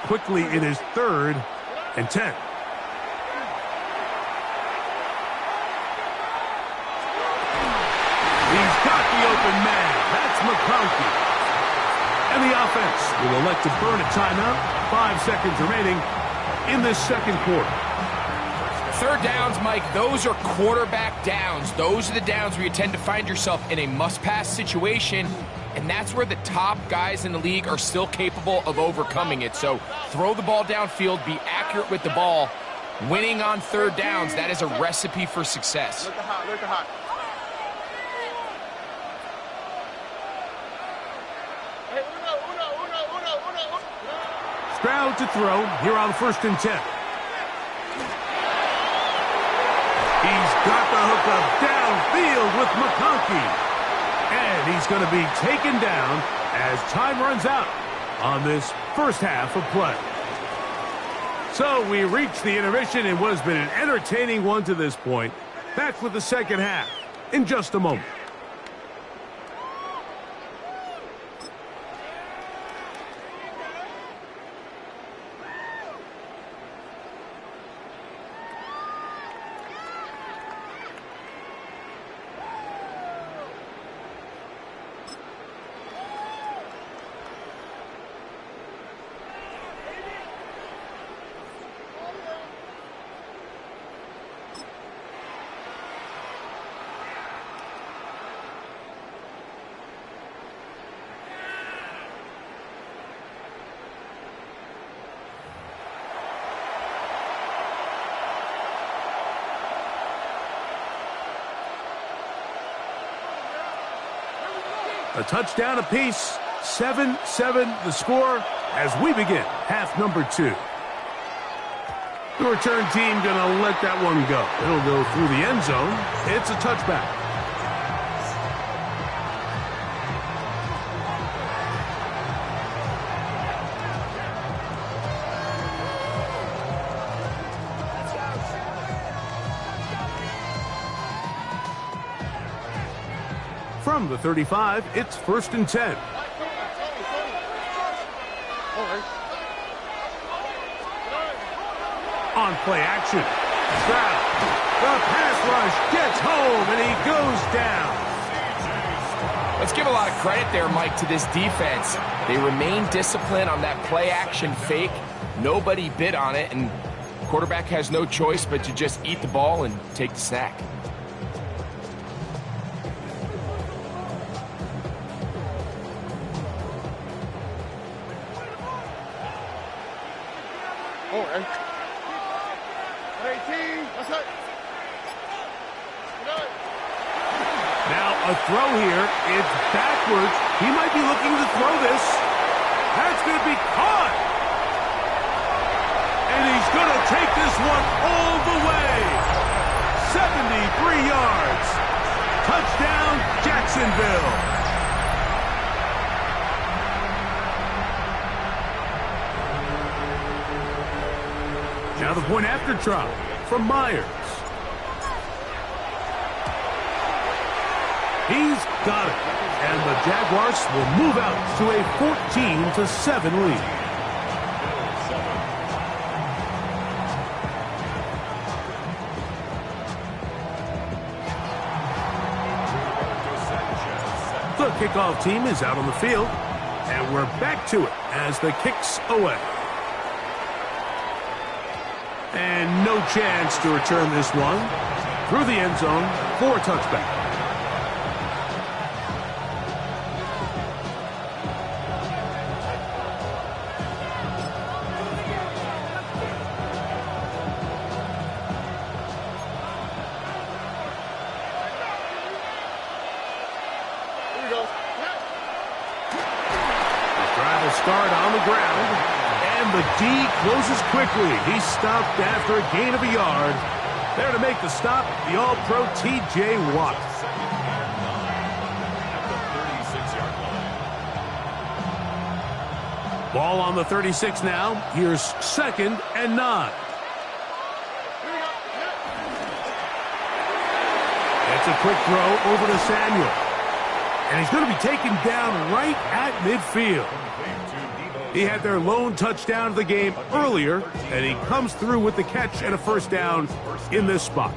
Quickly it is 3rd and 10. He's got the open man. That's McConkey. And the offense will elect to burn a timeout. 5 seconds remaining in this second quarter. Third downs, Mike, those are quarterback downs. Those are the downs where you tend to find yourself in a must-pass situation, and that's where the top guys in the league are still capable of overcoming it. So throw the ball downfield, be accurate with the ball. Winning on third downs, that is a recipe for success. Look hot, look hot. Stroud to throw here on 1st and 10. He's got the hookup downfield with McConkey. And he's going to be taken down as time runs out on this first half of play. So we reach the intermission in what has been an entertaining one to this point. Back with the second half in just a moment. A touchdown apiece. 7-7 the score as we begin half number 2. The return team going to let that one go. It'll go through the end zone. It's a touchback. From the 35, it's 1st and 10. On play action. Stroud. The pass rush gets home, and he goes down. Let's give a lot of credit there, Mike, to this defense. They remain disciplined on that play action fake. Nobody bid on it, and quarterback has no choice but to just eat the ball and take the sack. Now a throw here. It's backwards. He might be looking to throw this. That's going to be caught. And he's going to take this one all the way. 73 yards. Touchdown, Jacksonville. Now the point after try from Myers. He's got it. And the Jaguars will move out to a 14-7 lead. The kickoff team is out on the field. And we're back to it as the kick's away. And no chance to return this one. Through the end zone for a touchback. The drive will start on the ground. And the D closes quickly. He's stopped after a gain of a yard. There to make the stop, the All-Pro T.J. Watt. Ball on the 36 now. Here's 2nd and 9. It's a quick throw over to Samuel. And he's going to be taken down right at midfield. He had their lone touchdown of the game earlier, and he comes through with the catch and a first down in this spot.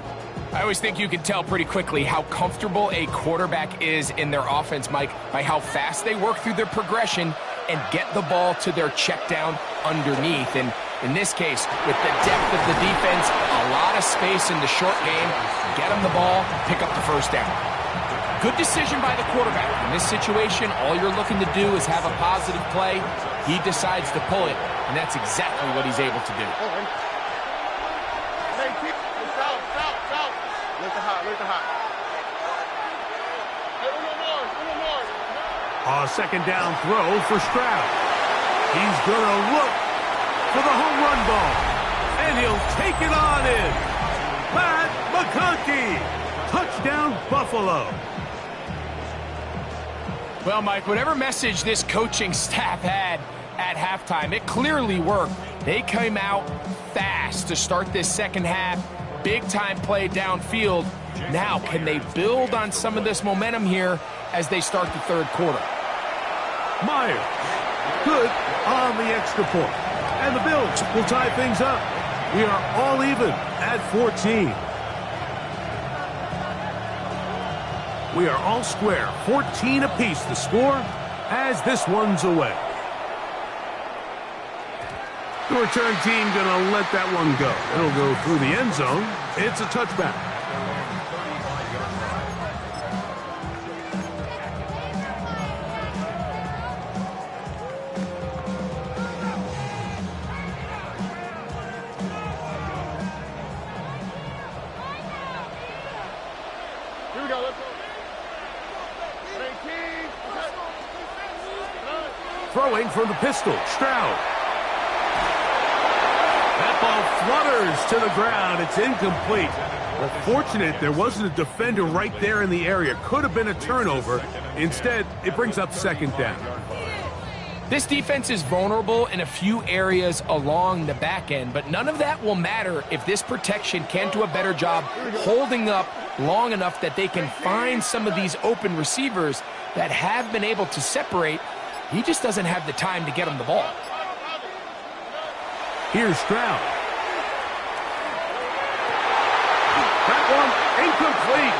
I always think you can tell pretty quickly how comfortable a quarterback is in their offense, Mike, by how fast they work through their progression and get the ball to their check down underneath. And in this case, with the depth of the defense, a lot of space in the short game, get them the ball, pick up the first down. Good decision by the quarterback. In this situation, all you're looking to do is have a positive play. He decides to pull it, and that's exactly what he's able to do. A second down throw for Stroud. He's going to look for the home run ball, and he'll take it on in. Pat McConkey. Touchdown, Buffalo. Well, Mike, whatever message this coaching staff had at halftime, it clearly worked. They came out fast to start this second half. Big-time play downfield. Now, can they build on some of this momentum here as they start the third quarter? Myers, good on the extra point. And the Bills will tie things up. We are all even at 14. We are all square, 14 apiece the score as this one's away. The return team going to let that one go. It'll go through the end zone. It's a touchback. Here we go. Let's go. 18. Throwing from the pistol, Stroud. That ball flutters to the ground. It's incomplete. Well, fortunate there wasn't a defender right there in the area. Could have been a turnover. Instead, it brings up second down. This defense is vulnerable in a few areas along the back end, but none of that will matter if this protection can't do a better job holding up long enough that they can find some of these open receivers that have been able to separate. He just doesn't have the time to get him the ball. Here's Stroud. That one incomplete.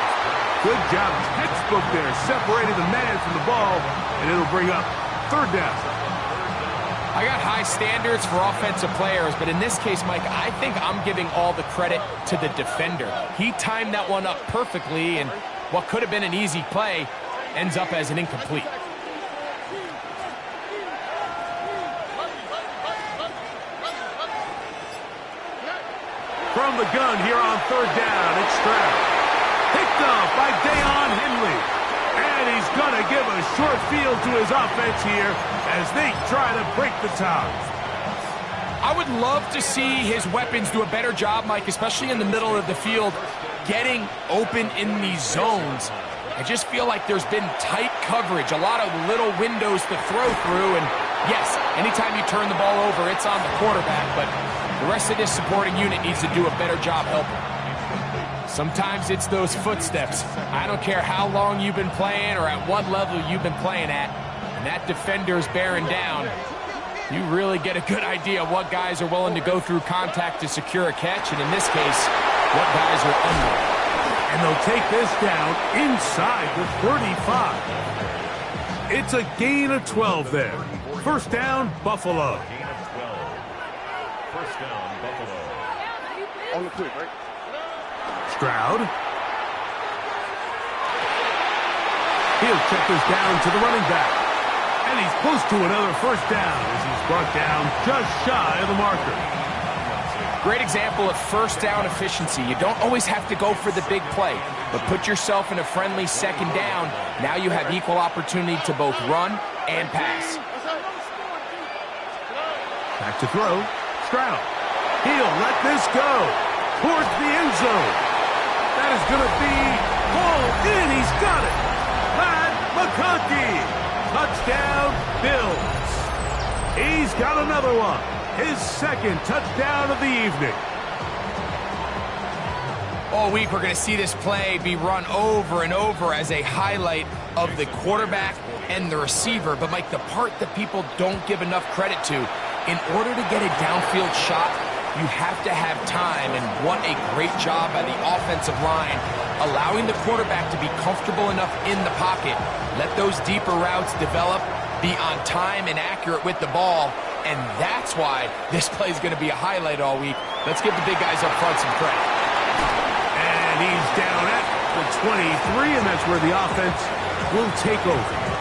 Good job, textbook there, separating the man from the ball, and it'll bring up third down. I got high standards for offensive players, but in this case, Mike, I think I'm giving all the credit to the defender. He timed that one up perfectly, and what could have been an easy play ends up as an incomplete. From the gun here on third down, it's Stroud. Picked up by Deion Henley. And he's going to give a short field to his offense here as they try to break the tie. I would love to see his weapons do a better job, Mike, especially in the middle of the field, getting open in these zones. I just feel like there's been tight coverage, a lot of little windows to throw through, and yes, anytime you turn the ball over, it's on the quarterback, but the rest of this supporting unit needs to do a better job helping. Sometimes it's those footsteps. I don't care how long you've been playing or at what level you've been playing at, and that defender's bearing down. You really get a good idea of what guys are willing to go through contact to secure a catch, and in this case, what guys are under. And they'll take this down inside the 35. It's a gain of 12 there. First down, Buffalo. First down, Buffalo. On the quick, right? Stroud. He'll check this down to the running back. And he's close to another first down as he's brought down just shy of the marker. Great example of first down efficiency. You don't always have to go for the big play, but put yourself in a friendly second down. Now you have equal opportunity to both run and pass. Back to throw. Stroud. He'll let this go towards the end zone. That is going to be hauled in. He's got it. Matt McConkey. Touchdown, Bills. He's got another one. His second touchdown of the evening. All week we're going to see this play be run over and over as a highlight of the quarterback and the receiver. But, Mike, the part that people don't give enough credit to, in order to get a downfield shot, you have to have time, and what a great job by the offensive line, allowing the quarterback to be comfortable enough in the pocket, let those deeper routes develop, be on time and accurate with the ball, and that's why this play is going to be a highlight all week. Let's give the big guys up front some credit. And he's down at the 23, and that's where the offense will take over.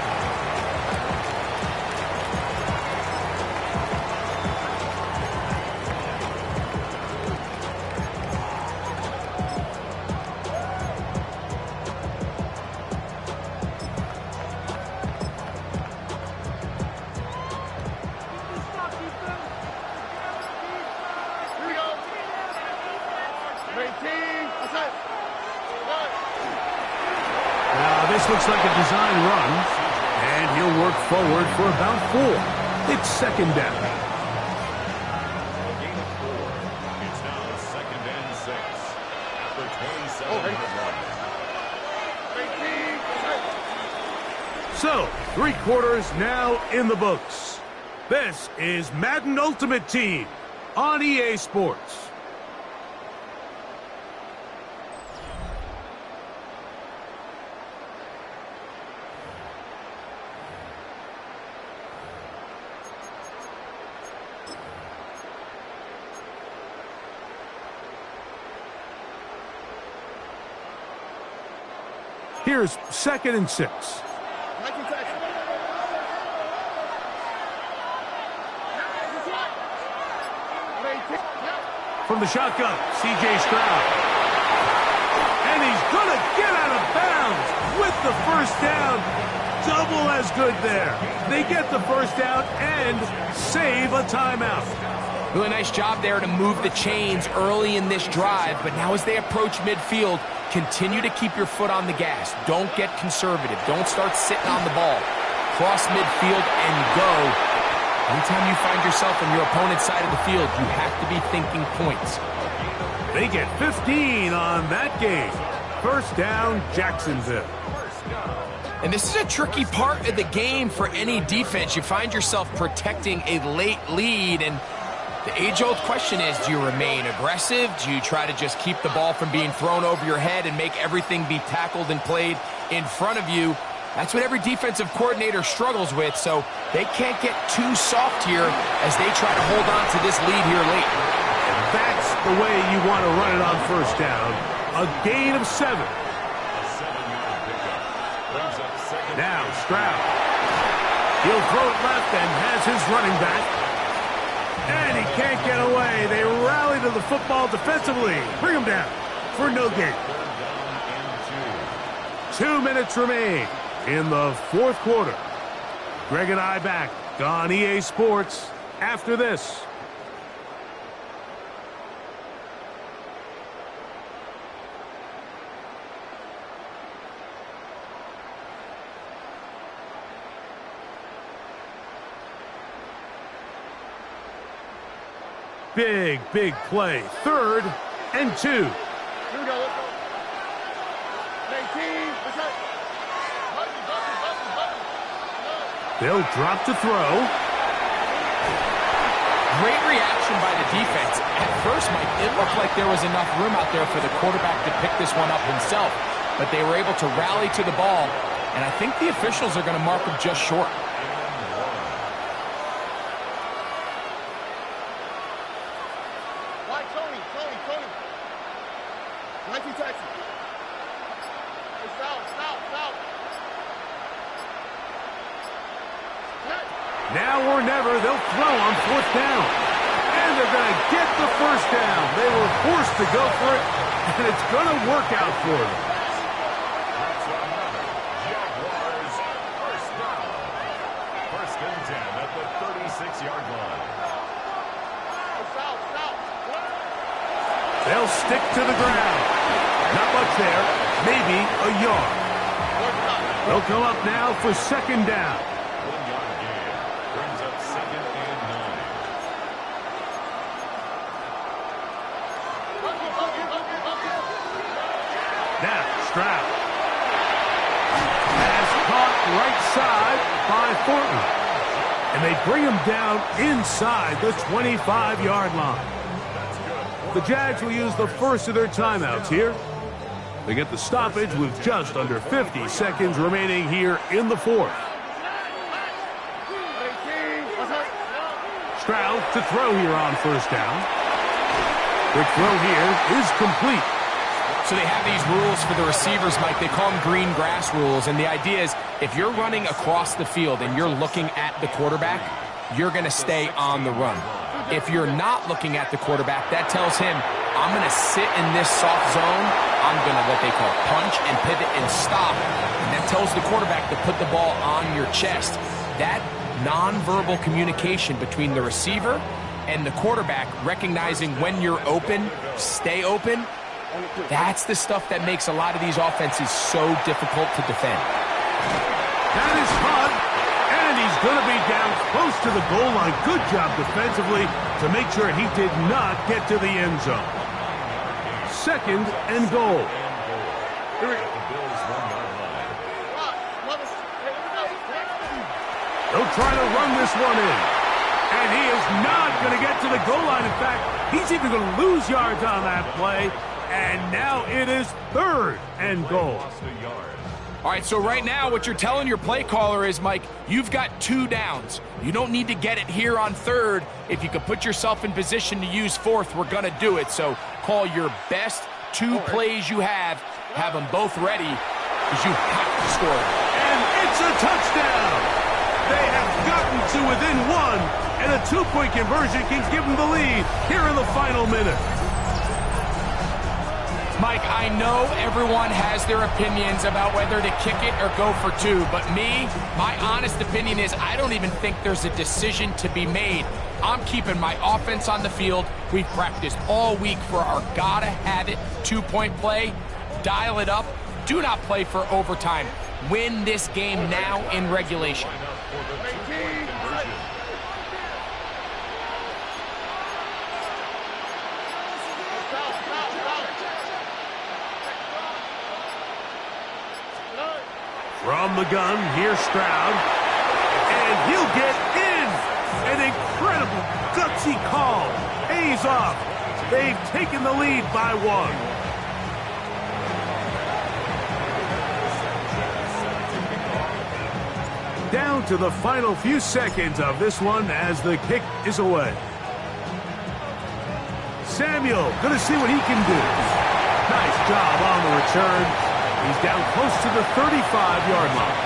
This looks like a design run, and he'll work forward for about 4. It's second down. Gain of 4. It's now second and 6. After 27 So, 3 quarters now in the books. This is Madden Ultimate Team on EA Sports. Here's second and 6. From the shotgun, C.J. Stroud. And he's going to get out of bounds with the first down. double as good there. They get the first down and save a timeout. Really nice job there to move the chains early in this drive, but now as they approach midfield, continue to keep your foot on the gas. Don't get conservative. Don't start sitting on the ball. Cross midfield and go. Anytime you find yourself on your opponent's side of the field, you have to be thinking points. They get 15 on that game. First down, Jacksonville. And this is a tricky part of the game for any defense. You find yourself protecting a late lead, and the age-old question is, do you remain aggressive? Do you try to just keep the ball from being thrown over your head and make everything be tackled and played in front of you? That's what every defensive coordinator struggles with, so they can't get too soft here as they try to hold on to this lead here late. That's the way you want to run it on first down. A gain of 7. Now Stroud. He'll throw it left and has his running back. And he can't get away. They rally to the football defensively. Bring him down for no gain. 2 minutes remain in the fourth quarter. Greg and I back on EA Sports after this. Big, big play. 3rd and 2. Here we go, let's go. 19, let's go. They'll drop to throw. Great reaction by the defense. At first, Mike, it looked like there was enough room out there for the quarterback to pick this one up himself, but they were able to rally to the ball, and I think the officials are going to mark him just short. Tony. 19 Texas. Hey, South. Now or never, they'll throw on 4th down. And they're going to get the first down. They were forced to go for it, and it's going to work out for them. Jaguars first down. 1st and 10 at the 36-yard line. They'll stick to the ground. Not much there. Maybe a yard. They'll come up now for 2nd down. 1-yard gain. Brings up 2nd and 9. Now, Stroud. Pass caught right side by Thornton. And they bring him down inside the 25-yard line. The Jags will use the first of their timeouts here. They get the stoppage with just under 50 seconds remaining here in the 4th. Stroud to throw here on 1st down. Quick throw here is complete. So they have these rules for the receivers, Mike. They call them green grass rules, and the idea is if you're running across the field and you're looking at the quarterback, you're going to stay on the run. If you're not looking at the quarterback, that tells him, I'm going to sit in this soft zone. I'm going to what they call punch and pivot and stop. And that tells the quarterback to put the ball on your chest. That nonverbal communication between the receiver and the quarterback, recognizing when you're open, stay open, that's the stuff that makes a lot of these offenses so difficult to defend. That is caught, and he's going to be down close to the goal line. Good job defensively to make sure he did not get to the end zone. 2nd and goal. They'll try to run this one in. And he is not going to get to the goal line. In fact, he's even going to lose yards on that play. And now it is 3rd and goal. All right, so right now what you're telling your play caller is, Mike, you've got 2 downs. You don't need to get it here on 3rd. If you can put yourself in position to use 4th, we're going to do it. So call your best 2 plays you have them both ready because you have to score. And it's a touchdown. They have gotten to within 1, and a 2-point conversion can give them the lead here in the final minute. Mike, I know everyone has their opinions about whether to kick it or go for two, but my honest opinion is I don't even think there's a decision to be made. I'm keeping my offense on the field. We've practiced all week for our gotta-have-it two-point play. Dial it up. Do not play for overtime. Win this game now in regulation. From the gun, here's Stroud. And he'll get in. An incredible, gutsy call. Pays off. They've taken the lead by 1. Down to the final few seconds of this one as the kick is away. Samuel, gonna see what he can do. Nice job on the return. He's down close to the 35-yard line.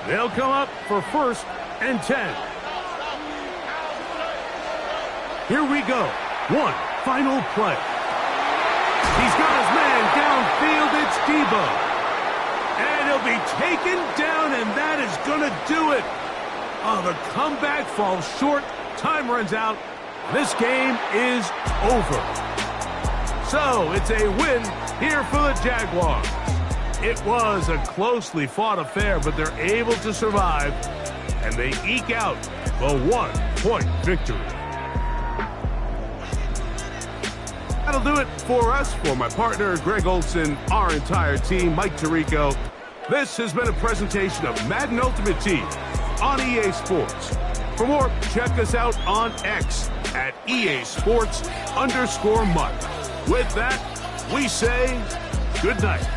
They'll come up for 1st and 10. Here we go. One final play. He's got his man downfield. It's Debo. And he'll be taken down, and that is going to do it. Oh, the comeback falls short. Time runs out. This game is over. So, it's a win here for the Jaguars. It was a closely fought affair, but they're able to survive, and they eke out the 1-point victory. That'll do it for us. For my partner, Greg Olson, our entire team, Mike Tirico, this has been a presentation of Madden Ultimate Team on EA Sports. For more, check us out on X at EA Sports_Mike. With that, we say good night.